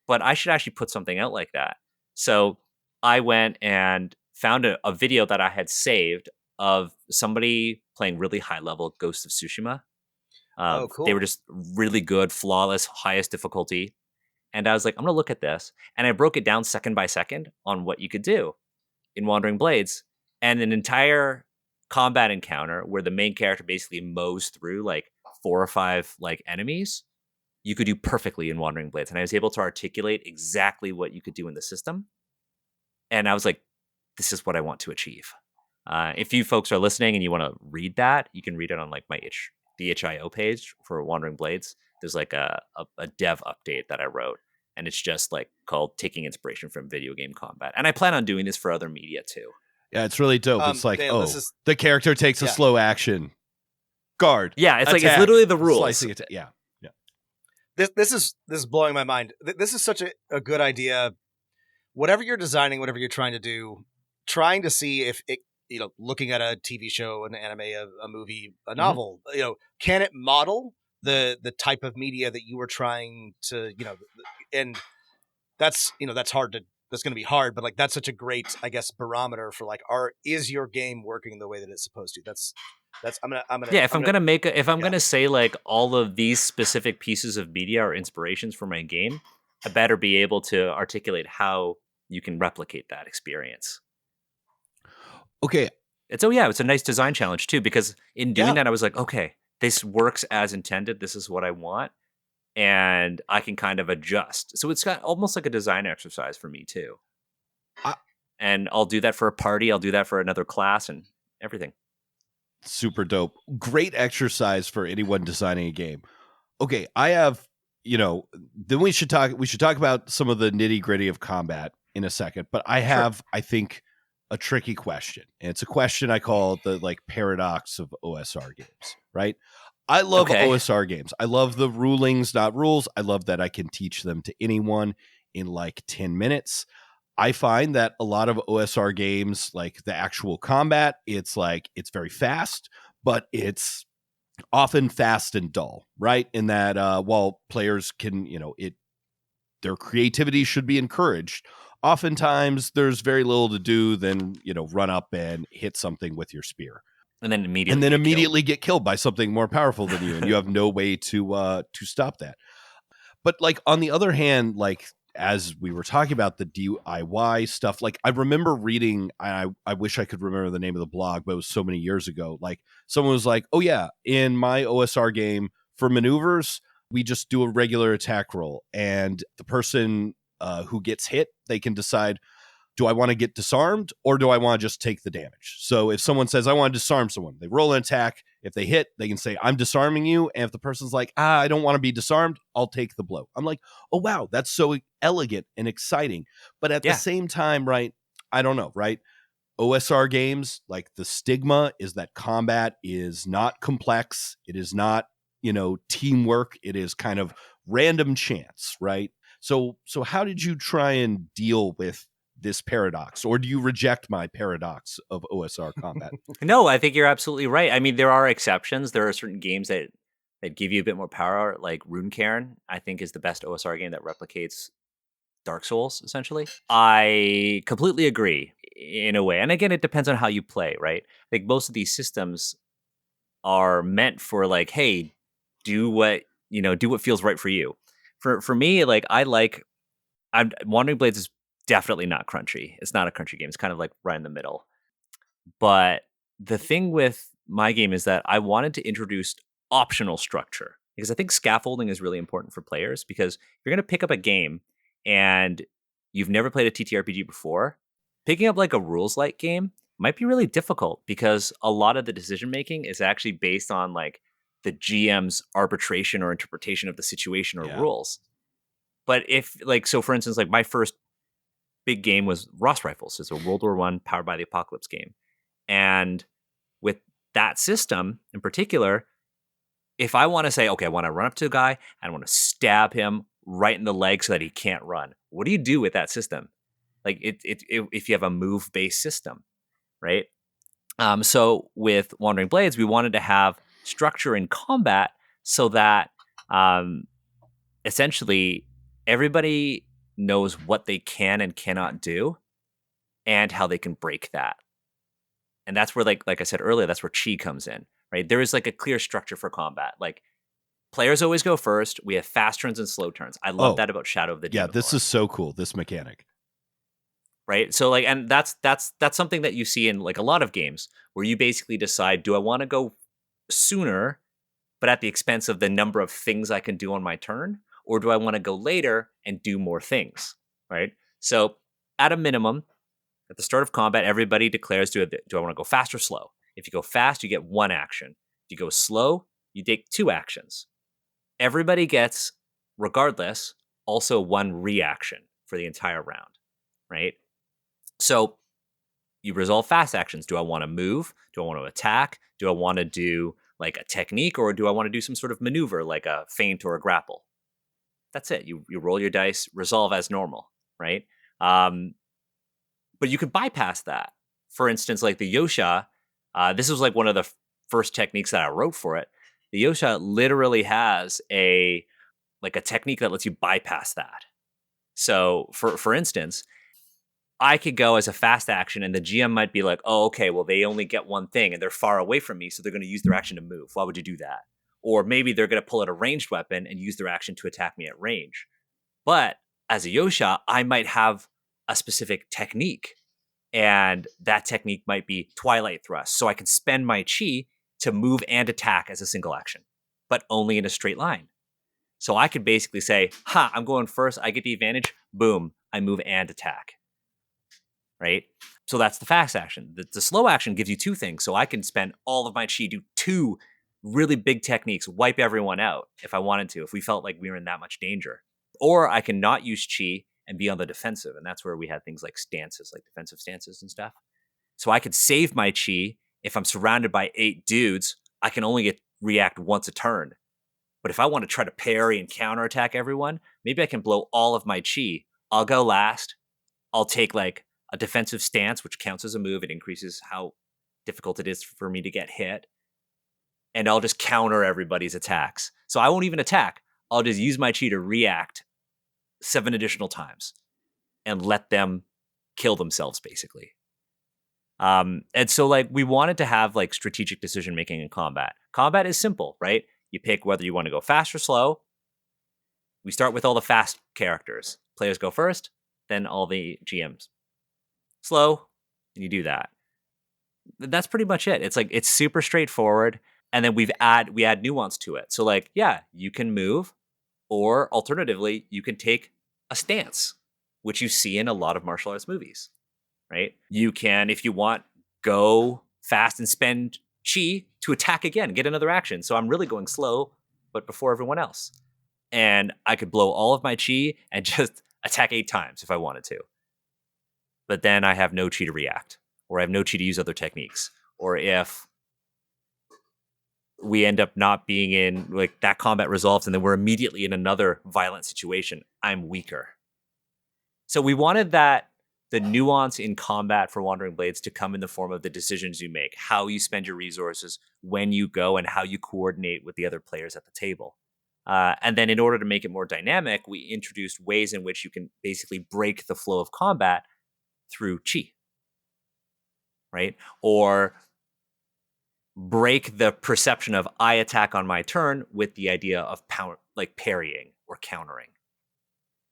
but I should actually put something out like that. So I went and found a video that I had saved of somebody playing really high level Ghost of Tsushima. Cool. They were just really good, flawless, highest difficulty. And I was like, I'm going to look at this. And I broke it down second by second on what you could do in Wandering Blades. And an entire combat encounter where the main character basically mows through like 4 or 5 like enemies, you could do perfectly in Wandering Blades. And I was able to articulate exactly what you could do in the system. And I was like, this is what I want to achieve. If you folks are listening and you want to read that, you can read it on like the itch.io page for Wandering Blades. There's like a dev update that I wrote. And it's just like called Taking Inspiration from Video Game Combat. And I plan on doing this for other media too. Yeah, it's really dope. It's like, Dale, the character takes a slow action. Guard. Yeah, it's attack, like it's literally the rules. Slicing it. Yeah. This is blowing my mind. This is such a good idea. Whatever you're designing, whatever you're trying to do, trying to see if it, looking at a TV show, an anime, a movie, a novel, can it model the type of media that you were trying to, and that's hard to. That's going to be hard, but like that's such a great, I guess, barometer for like, is your game working the way that it's supposed to? That's I'm gonna yeah. If I'm gonna say like all of these specific pieces of media are inspirations for my game, I better be able to articulate how you can replicate that experience. Okay. It's a nice design challenge too, because in doing that, I was like, okay, this works as intended. This is what I want. And I can kind of adjust. So it's got almost like a design exercise for me too. And I'll do that for a party. I'll do that for another class and everything. Super dope. Great exercise for anyone designing a game. Okay, I have, then we should talk about some of the nitty-gritty of combat in a second, but I have, I think, a tricky question. And it's a question I call the like paradox of OSR games, right? I love OSR games. I love the rulings, not rules. I love that I can teach them to anyone in like 10 minutes. I find that a lot of OSR games, like the actual combat, it's very fast, but it's often fast and dull, right? In that while players can, their creativity should be encouraged. Oftentimes there's very little to do than, run up and hit something with your spear. And then immediately get killed by something more powerful than you, and you have no way to stop that. But like on the other hand, like as we were talking about the DIY stuff, like I remember reading, I wish I could remember the name of the blog, but it was so many years ago. Like someone was like, "Oh yeah, in my OSR game for maneuvers, we just do a regular attack roll, and the person who gets hit, they can decide." Do I want to get disarmed or do I want to just take the damage? So if someone says, I want to disarm someone, they roll an attack. If they hit, they can say, I'm disarming you. And if the person's like, I don't want to be disarmed, I'll take the blow. I'm like, oh, wow, that's so elegant and exciting. But at the same time, right, I don't know, right? OSR games, like the stigma is that combat is not complex. It is not, teamwork. It is kind of random chance, right? So how did you try and deal with this paradox, or do you reject my paradox of OSR combat? No, I think you're absolutely right. I mean, there are exceptions. There are certain games that give you a bit more power, like Rune Cairn, I think is the best OSR game that replicates Dark Souls, essentially. I completely agree in a way. And again, it depends on how you play, right? Like most of these systems are meant for like, hey, do what feels right for you. For me, like Wandering Blades is definitely not crunchy. It's not a crunchy game. It's kind of like right in the middle. But the thing with my game is that I wanted to introduce optional structure because I think scaffolding is really important for players because if you're going to pick up a game and you've never played a TTRPG before, picking up like a rules light game might be really difficult because a lot of the decision making is actually based on like the GM's arbitration or interpretation of the situation or Yeah. rules. But if like, so for instance, like my first big game was Ross Rifles. It's a World War I powered by the apocalypse game. And with that system in particular, if I want to say, okay, I want to run up to a guy and I want to stab him right in the leg so that he can't run, what do you do with that system? Like if you have a move based system, right? So with Wandering Blades, we wanted to have structure in combat so that essentially everybody knows what they can and cannot do and how they can break that. And that's where, like I said earlier, that's where chi comes in, right? There is like a clear structure for combat. Like players always go first. We have fast turns and slow turns. I love that about Shadow of the Demon Yeah, this Lord. is so cool, this mechanic. Right? So like, and that's something that you see in like a lot of games where you basically decide, do I want to go sooner, but at the expense of the number of things I can do on my turn? Or do I want to go later and do more things, right? So at a minimum, at the start of combat, everybody declares, do I want to go fast or slow? If you go fast, you get one action. If you go slow, you take two actions. Everybody gets, regardless, also one reaction for the entire round, right? So you resolve fast actions. Do I want to move? Do I want to attack? Do I want to do like a technique, or do I want to do some sort of maneuver like a feint or a grapple? That's it. You roll your dice, resolve as normal, right? But you could bypass that. For instance, like the Yosha, this was like one of the first techniques that I wrote for it. The Yosha literally has a technique that lets you bypass that. So for instance, I could go as a fast action and the GM might be like, oh, okay, well, they only get one thing and they're far away from me, so they're going to use their action to move. Why would you do that? Or maybe they're going to pull out a ranged weapon and use their action to attack me at range. But as a Yosha, I might have a specific technique. And that technique might be Twilight Thrust. So I can spend my chi to move and attack as a single action, but only in a straight line. So I could basically say, I'm going first. I get the advantage. Boom. I move and attack. Right? So that's the fast action. The slow action gives you two things. So I can spend all of my chi, do two really big techniques, wipe everyone out if I wanted to, if we felt like we were in that much danger. Or I can not use chi and be on the defensive. And that's where we had things like stances, like defensive stances and stuff. So I could save my chi. If I'm surrounded by 8 dudes, I can only react once a turn. But if I want to try to parry and counterattack everyone, maybe I can blow all of my chi. I'll go last. I'll take like a defensive stance, which counts as a move. It increases how difficult it is for me to get hit. And I'll just counter everybody's attacks. So I won't even attack. I'll just use my chi to react 7 additional times and let them kill themselves, basically. And so like we wanted to have like strategic decision making in combat. Combat is simple, right? You pick whether you want to go fast or slow. We start with all the fast characters. Players go first, then all the GMs. Slow, and you do that. That's pretty much it. It's like it's super straightforward, and then we add nuance to it. So like, yeah, you can move, or alternatively, you can take a stance, which you see in a lot of martial arts movies, right? You can, if you want, go fast and spend chi to attack again, get another action. So I'm really going slow, but before everyone else. And I could blow all of my chi and just attack 8 times if I wanted to. But then I have no chi to react, or I have no chi to use other techniques. Or if we end up not being in, like, that combat resolves and then we're immediately in another violent situation, I'm weaker. So we wanted the nuance in combat for Wandering Blades to come in the form of the decisions you make, how you spend your resources, when you go, and how you coordinate with the other players at the table. And then in order to make it more dynamic, we introduced ways in which you can basically break the flow of combat through chi, right? Or break the perception of I attack on my turn with the idea of like parrying or countering,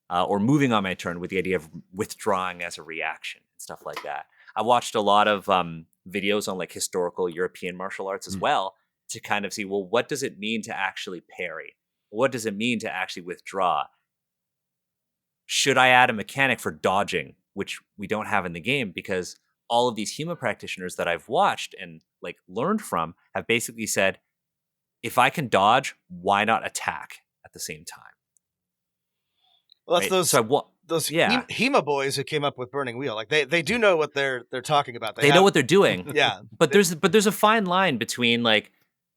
or moving on my turn with the idea of withdrawing as a reaction and stuff like that. I watched a lot of videos on like historical European martial arts as well to kind of see, well, what does it mean to actually parry? What does it mean to actually withdraw? Should I add a mechanic for dodging, which we don't have in the game, because all of these HEMA practitioners that I've watched and like learned from have basically said, if I can dodge, why not attack at the same time? Well, that's Right? those HEMA boys who came up with Burning Wheel. Like they do know what they're talking about. They know what they're doing. Yeah. But there's a fine line between like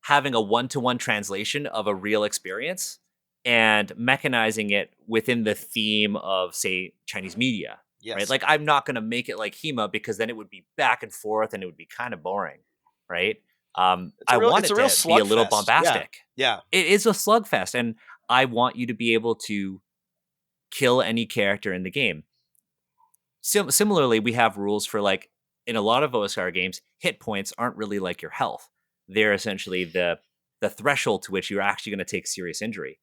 having a one-to-one translation of a real experience and mechanizing it within the theme of, say, Chinese media. Yes. Right? Like I'm not going to make it like HEMA because then it would be back and forth and it would be kind of boring, right? I want it to be a little bombastic. Yeah. It is a slugfest, and I want you to be able to kill any character in the game. Similarly, we have rules for like in a lot of OSR games, hit points aren't really like your health. They're essentially the threshold to which you're actually going to take serious injury.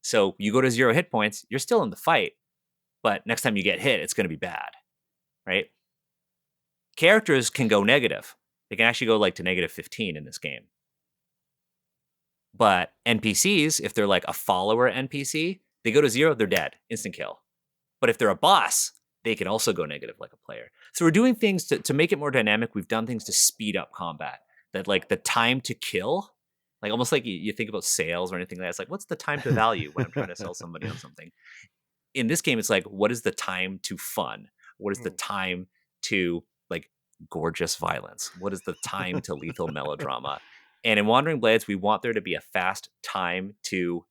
So you go to 0 hit points, you're still in the fight, but next time you get hit, it's going to be bad, right? Characters can go negative. They can actually go like to -15 in this game. But NPCs, if they're like a follower NPC, they go to 0, they're dead, instant kill. But if they're a boss, they can also go negative like a player. So we're doing things to make it more dynamic. We've done things to speed up combat. That like the time to kill, like almost like you think about sales or anything like that. It's like, what's the time to value when I'm trying to sell somebody on something? In this game, it's like, what is the time to fun? What is the time to like gorgeous violence? What is the time to lethal melodrama? And in Wandering Blades, we want there to be a fast time to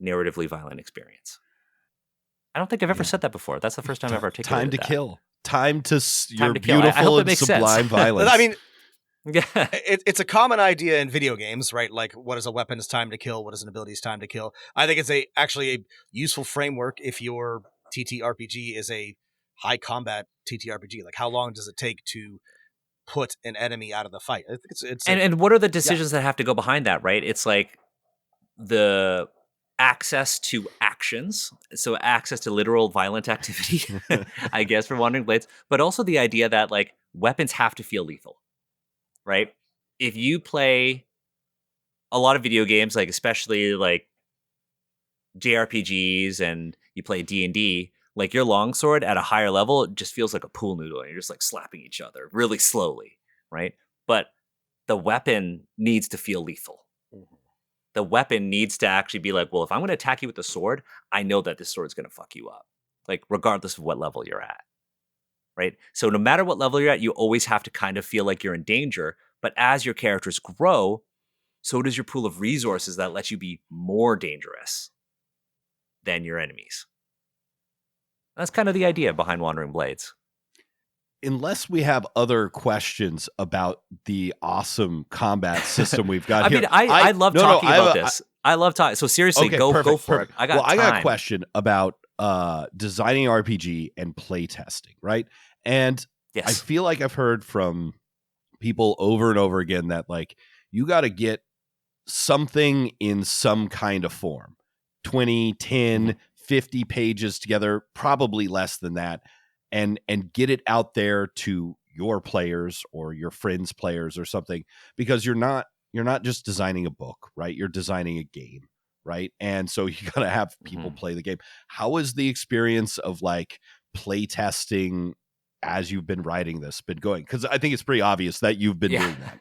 narratively violent experience. I don't think I've ever said that before. That's the first time I've ever articulated time to that. kill. Time to Time your to kill. I beautiful hope it and makes sublime sense. violence. I mean, Yeah. it's a common idea in video games, right? Like, what is a weapon's time to kill? What is an ability's time to kill? I think it's actually a useful framework if your TTRPG is a high combat TTRPG. Like, how long does it take to put an enemy out of the fight? I think it's and what are the decisions that have to go behind that, right? It's like the access to actions, so access to literal violent activity, I guess, for Wandering Blades, but also the idea that like weapons have to feel lethal, right? If you play a lot of video games, like especially like JRPGs, and you play D&D, like your longsword at a higher level just feels like a pool noodle, and you're just like slapping each other really slowly, right? But the weapon needs to feel lethal. The weapon needs to actually be like, well, if I'm going to attack you with the sword, I know that this sword is going to fuck you up, like regardless of what level you're at, right? So no matter what level you're at, you always have to kind of feel like you're in danger. But as your characters grow, so does your pool of resources that lets you be more dangerous than your enemies. That's kind of the idea behind Wandering Blades. Unless we have other questions about the awesome combat system we've got here. I love talking about this. I love talking. So seriously, okay, go perfect, for perfect. it. I got a question about designing RPG and play testing, right? And yes. I feel like I've heard from people over and over again that like you got to get something in some kind of form. 20, 10, 50 pages together, probably less than that. And get it out there to your players or your friends' players or something, because you're not just designing a book, right? You're designing a game, right? And so you got to have people play the game. How is the experience of like play testing as you've been writing this been going? Because I think it's pretty obvious that you've been doing that.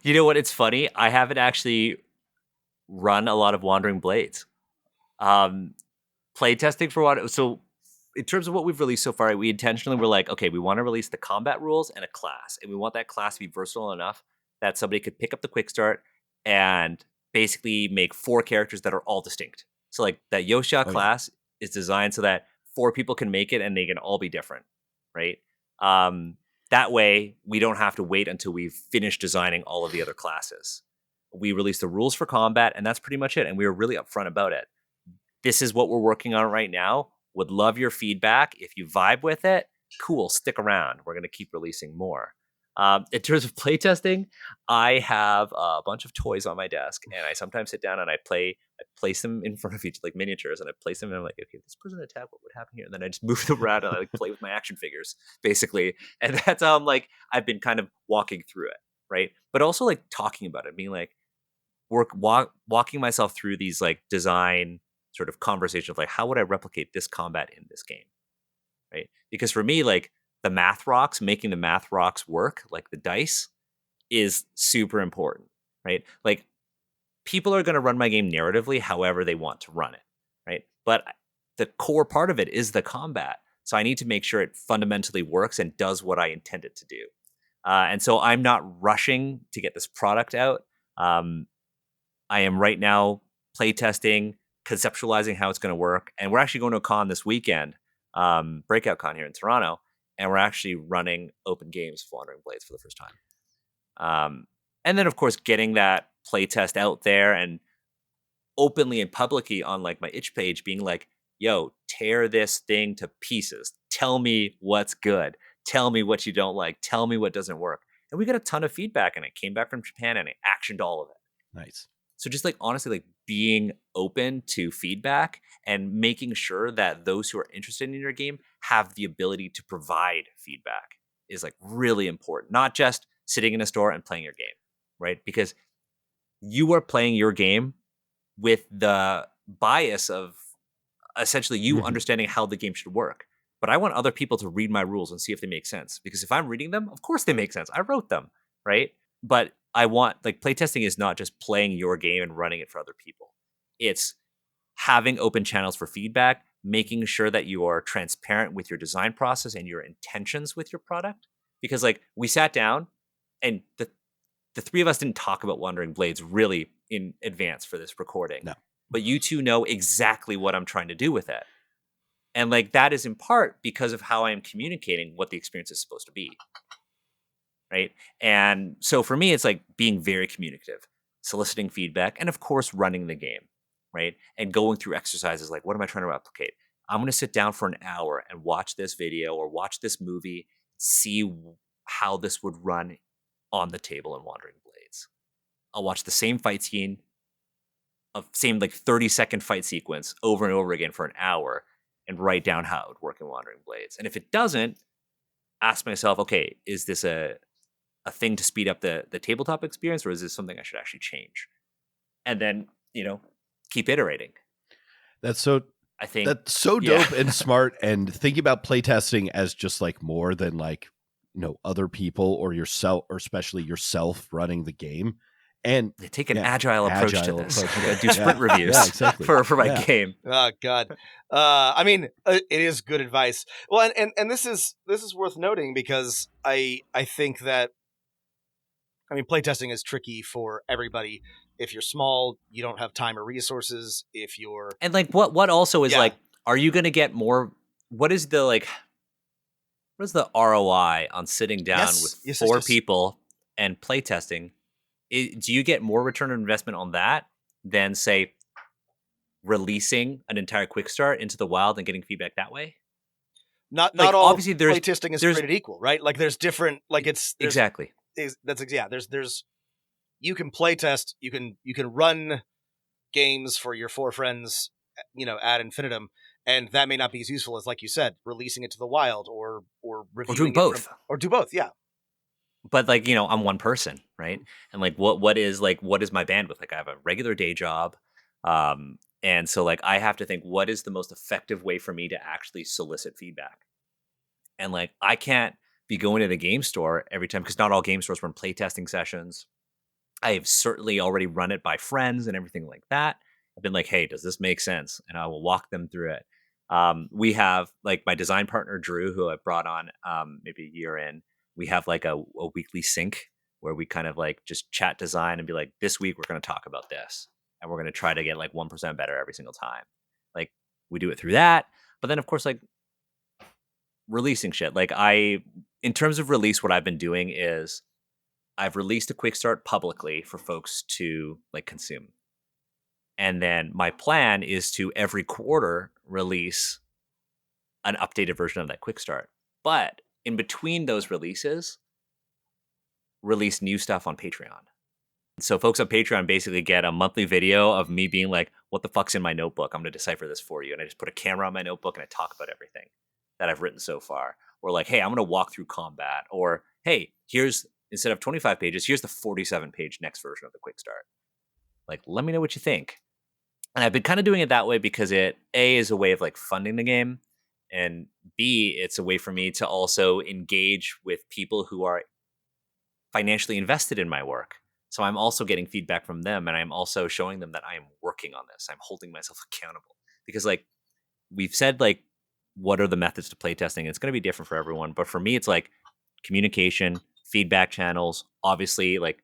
You know what? It's funny. I haven't actually run a lot of Wandering Blades. Play testing for what? So in terms of what we've released so far, we intentionally were like, okay, we want to release the combat rules and a class. And we want that class to be versatile enough that somebody could pick up the quick start and basically make 4 characters that are all distinct. So like that Yoshia class is designed so that 4 people can make it and they can all be different, right? That way we don't have to wait until we've finished designing all of the other classes. We released the rules for combat, and that's pretty much it. And we were really upfront about it. This is what we're working on right now. Would love your feedback. If you vibe with it, cool, stick around. We're going to keep releasing more. In terms of playtesting, I have a bunch of toys on my desk, and I sometimes sit down and I place them in front of each, like miniatures, and I place them and I'm like, okay, this person attacked, what would happen here? And then I just move them around and I like play with my action figures, basically. And that's how I've been kind of walking through it, right? But also like talking about it, being like, walking myself through these like design sort of conversation of like, how would I replicate this combat in this game, right? Because for me, like making the math rocks work, like the dice, is super important, right? Like people are going to run my game narratively however they want to run it, right? But the core part of it is the combat. So I need to make sure it fundamentally works and does what I intend it to do. And so I'm not rushing to get this product out. I am right now playtesting, conceptualizing how it's going to work. And we're actually going to a con this weekend, Breakout Con here in Toronto, and we're actually running open games of Wandering Blades for the first time. And then, of course, getting that playtest out there and openly and publicly on like my itch page being like, yo, tear this thing to pieces. Tell me what's good. Tell me what you don't like. Tell me what doesn't work. And we got a ton of feedback, and it came back from Japan, and I actioned all of it. Nice. So just like honestly, like being open to feedback and making sure that those who are interested in your game have the ability to provide feedback is like really important. Not just sitting in a store and playing your game, right? Because you are playing your game with the bias of essentially you understanding how the game should work. But I want other people to read my rules and see if they make sense. Because if I'm reading them, of course they make sense. I wrote them, right? But I want, like, playtesting is not just playing your game and running it for other people. It's having open channels for feedback, making sure that you are transparent with your design process and your intentions with your product. Because, like, we sat down and the three of us didn't talk about Wandering Blades really in advance for this recording. No. But you two know exactly what I'm trying to do with it. And, like, that is in part because of how I am communicating what the experience is supposed to be. Right. And so for me, it's like being very communicative, soliciting feedback, and of course, running the game. Right. And going through exercises like, what am I trying to replicate? I'm going to sit down for an hour and watch this video or watch this movie, see how this would run on the table in Wandering Blades. I'll watch the same fight scene, same like 30-second fight sequence over and over again for an hour and write down how it would work in Wandering Blades. And if it doesn't, ask myself, okay, is this a thing to speed up the tabletop experience, or is this something I should actually change? And then, keep iterating. That's so dope and smart. And thinking about playtesting as just like more than like, other people or yourself, or especially yourself running the game. And they take an agile approach to this. I do sprint Yeah, reviews exactly. for my game. Oh God. I mean, it is good advice. Well, and this is worth noting because I think that, playtesting is tricky for everybody. If you're small, you don't have time or resources. If you're and like what also is like, are you going to get more? What is the ROI on sitting down with four people and playtesting? Do you get more return on investment on that than, say, releasing an entire quick start into the wild and getting feedback that way? Not all obviously playtesting is created equal, right? Like there's different, like exactly. There's you can playtest, you can run games for your four friends, ad infinitum, and that may not be as useful as, like you said, releasing it to the wild or reviewing doing both. Or do both, yeah. But like, I'm one person, right? And like what is my bandwidth? Like I have a regular day job. And so like I have to think, what is the most effective way for me to actually solicit feedback? And like I can't be going to the game store every time, because not all game stores run playtesting sessions. I have certainly already run it by friends and everything like that. I've been like, hey, does this make sense? And I will walk them through it. We have like my design partner, Drew, who I brought on maybe a year in. We have like a weekly sync where we kind of like just chat design and be like, this week we're going to talk about this. And we're going to try to get like 1% better every single time. Like we do it through that. But then of course, like releasing shit. Like in terms of release, what I've been doing is I've released a quick start publicly for folks to like consume. And then my plan is to every quarter release an updated version of that quick start. But in between those releases, release new stuff on Patreon. So folks on Patreon basically get a monthly video of me being like, what the fuck's in my notebook? I'm going to decipher this for you. And I just put a camera on my notebook and I talk about everything that I've written so far. Or like, hey, I'm going to walk through combat. Or, hey, here's, instead of 25 pages, here's the 47-page next version of the quick start. Like, let me know what you think. And I've been kind of doing it that way because it, A, is a way of like funding the game. And B, it's a way for me to also engage with people who are financially invested in my work. So I'm also getting feedback from them, and I'm also showing them that I am working on this. I'm holding myself accountable because, like, we've said, like, what are the methods to playtesting? It's going to be different for everyone, but for me, it's like communication, feedback channels, obviously, like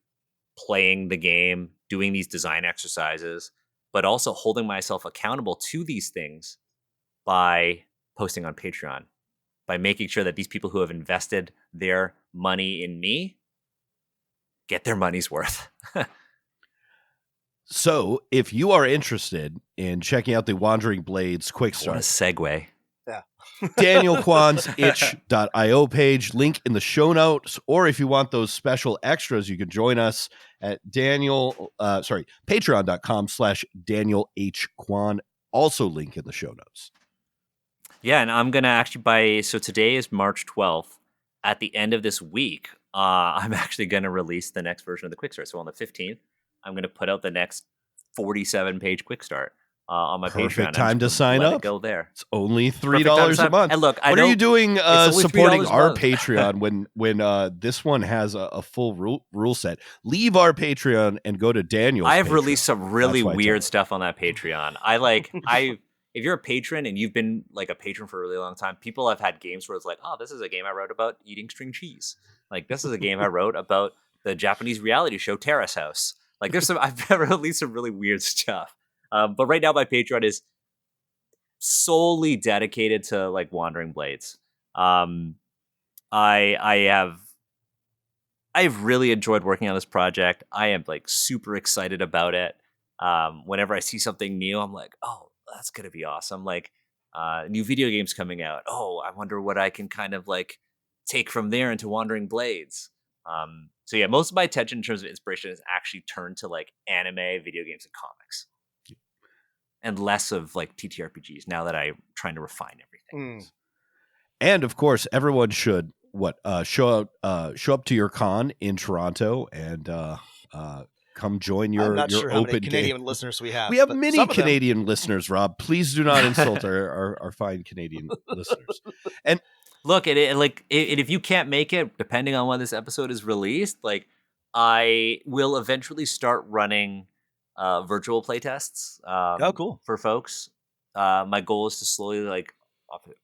playing the game, doing these design exercises, but also holding myself accountable to these things by posting on Patreon, by making sure that these people who have invested their money in me get their money's worth. So if you are interested in checking out the Wandering Blades quick What a start, segue. Yeah. Daniel Kwan's itch.io page, link in the show notes, or if you want those special extras, you can join us at patreon.com/Daniel H. Kwan, also link in the show notes. Yeah, and I'm going to actually so today is March 12th. At the end of this week, I'm actually going to release the next version of the quick start. So on the 15th, I'm going to put out the next 47-page quick start on my Patreon. Perfect time to sign up. Go there. It's only $3 a month. And look, what are you doing supporting our $3 Patreon when this one has a full rule set? Leave our Patreon and go to Daniel's I've Patreon. released some really weird stuff on that Patreon. If you're a patron and you've been like a patron for a really long time, people have had games where it's like, oh, this is a game I wrote about eating string cheese. Like, this is a game I wrote about the Japanese reality show Terrace House. Like, I've released some really weird stuff. But right now my Patreon is solely dedicated to like Wandering Blades. I've really enjoyed working on this project. I am like super excited about it. Whenever I see something new, I'm like, oh, that's going to be awesome. Like, new video games coming out. Oh, I wonder what I can kind of like take from there into Wandering Blades. So yeah, most of my attention in terms of inspiration is actually turned to like anime, video games, and comics, and less of like TTRPGs now that I'm trying to refine everything. And of course, everyone should show up to your con in Toronto and come join your I'm not sure how open many Canadian game. listeners we have. We have but many some of them- Canadian listeners, Rob. Please do not insult our fine Canadian listeners. And Look, if you can't make it, depending on when this episode is released, like I will eventually start running virtual playtests. Oh, cool. For folks. My goal is to slowly, like,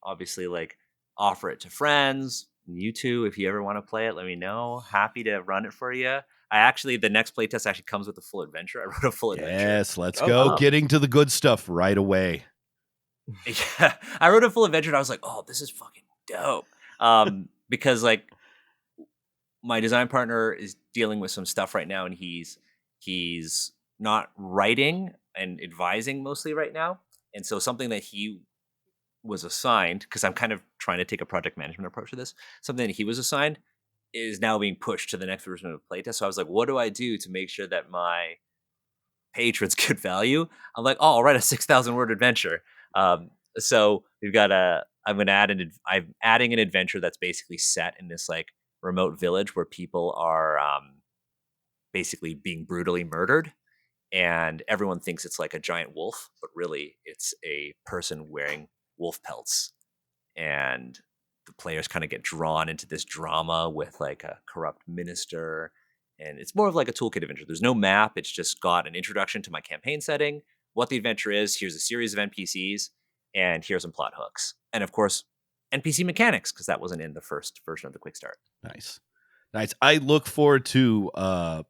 obviously, like, offer it to friends. You too, if you ever want to play it, let me know. Happy to run it for you. The next playtest actually comes with a full adventure. I wrote a full adventure. yes, let's go. Cool. Getting to the good stuff right away. Yeah, I wrote a full adventure and I was like, oh, this is fucking dope. Because like my design partner is dealing with some stuff right now and he's not writing and advising mostly right now. And so something that he was assigned, because I'm kind of trying to take a project management approach to this, something that he was assigned is now being pushed to the next version of playtest. So I was like, what do I do to make sure that my patrons get value? I'm like, oh, I'll write a 6,000 word adventure. So we've got I'm adding an adventure that's basically set in this like remote village where people are basically being brutally murdered, and everyone thinks it's like a giant wolf, but really it's a person wearing wolf pelts, and the players kind of get drawn into this drama with like a corrupt minister, and it's more of like a toolkit adventure. There's no map. It's just got an introduction to my campaign setting, what the adventure is. Here's a series of NPCs, and here's some plot hooks. And of course, NPC mechanics, because that wasn't in the first version of the quick start. Nice. I look forward to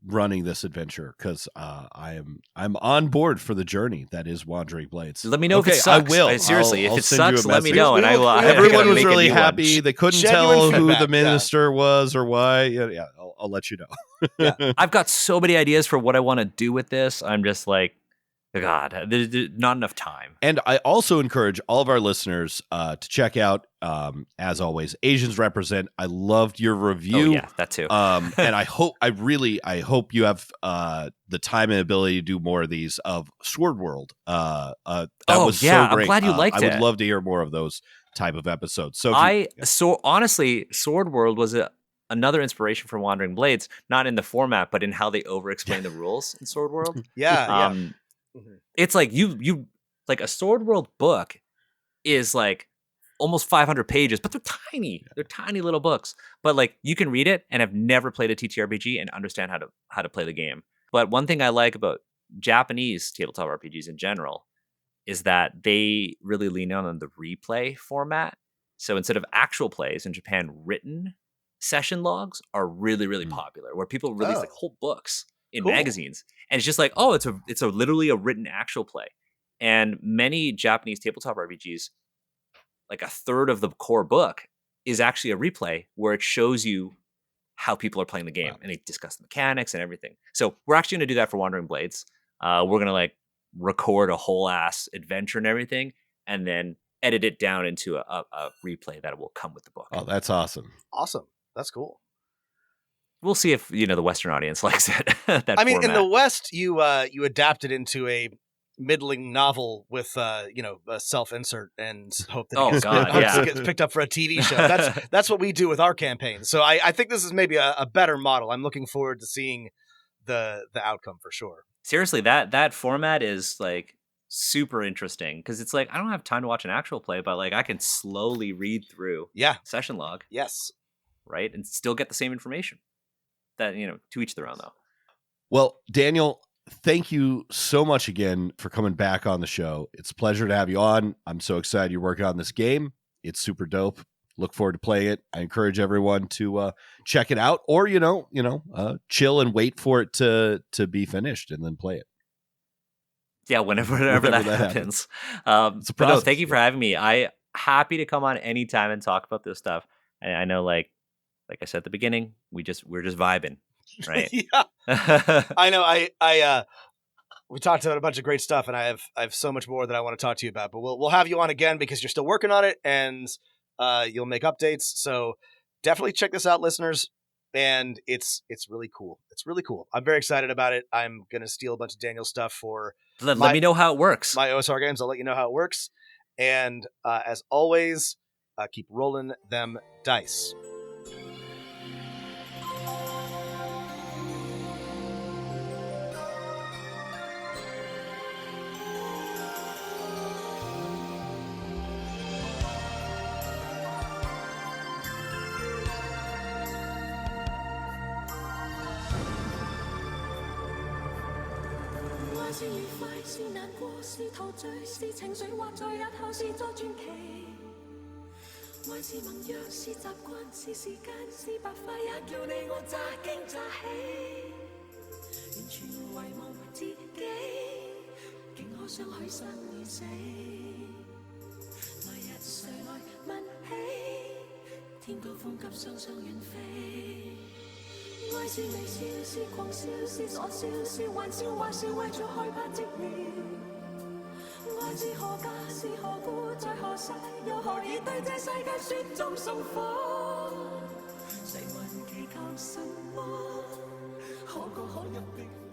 running this adventure because I'm on board for the journey that is Wandering Blades. Let me know if it sucks. I will. Seriously, I'll if it send you sucks, a let me message. know, and I will. Everyone was really happy. They couldn't Genuine tell who feedback, the minister was or why. Yeah. I'll let you know. Yeah. I've got so many ideas for what I want to do with this. I'm just like, God, there's not enough time. And I also encourage all of our listeners to check out, as always, Asians Represent. I loved your review. Oh, yeah, that too. And I hope you have the time and ability to do more of these of Sword World. That was so great. I'm glad you liked it. I would love to hear more of those type of episodes. So honestly, Sword World was another inspiration for Wandering Blades, not in the format, but in how they over-explain the rules in Sword World. Yeah. It's like you like a Sword World book is like almost 500 pages, but they're tiny. They're tiny little books. But like you can read it and have never played a TTRPG and understand how to play the game. But one thing I like about Japanese tabletop RPGs in general is that they really lean on the replay format. So instead of actual plays in Japan, written session logs are really, really popular, where people release like whole books in magazines. And it's just like, oh, it's a literally a written actual play. And many Japanese tabletop RPGs, like a third of the core book is actually a replay where it shows you how people are playing the game and they discuss the mechanics and everything. So we're actually going to do that for Wandering Blades. We're going to like record a whole ass adventure and everything, and then edit it down into a replay that will come with the book. Oh, that's awesome. Awesome. That's cool. We'll see if the Western audience likes it. I mean, in the West, you adapted into a middling novel with a self-insert and hope that it gets picked up for a TV show. That's what we do with our campaign. So I think this is maybe a better model. I'm looking forward to seeing the outcome for sure. Seriously, that format is like super interesting because it's like I don't have time to watch an actual play, but like I can slowly read through session log. Yes. Right, and still get the same information. That to each their own though. Well, Daniel, thank you so much again for coming back on the show. It's a pleasure to have you on. I'm so excited you're working on this game. It's super dope. Look forward to playing it. I encourage everyone to check it out, or chill and wait for it to be finished and then play it. Yeah, whenever that happens. It's a process. No, thank you for having me. I happy to come on anytime and talk about this stuff. I know, like I said at the beginning, we're just vibing, right? Yeah, I know. We talked about a bunch of great stuff, and I have so much more that I want to talk to you about. But we'll have you on again because you're still working on it, and you'll make updates. So definitely check this out, listeners. And it's really cool. It's really cool. I'm very excited about it. I'm gonna steal a bunch of Daniel's stuff for. Let me know how it works. My OSR games. I'll let you know how it works. And as always, keep rolling them dice.是愉快，是難過，是陶醉，是情緒，或在日後是作傳奇。愛是盟約，是習慣，是時間，是白髮，也叫你我乍驚乍喜。完全遺忘自己，竟可相許生與死。來日誰來問起？天高風急，雙雙遠飛。愛是微笑，是狂笑，是傻笑，是玩笑，或是為咗害怕寂寥。愛是何價，是何故，在何世，又何以對這世界雪中送火？誰還祈求什麼？可歌可泣的。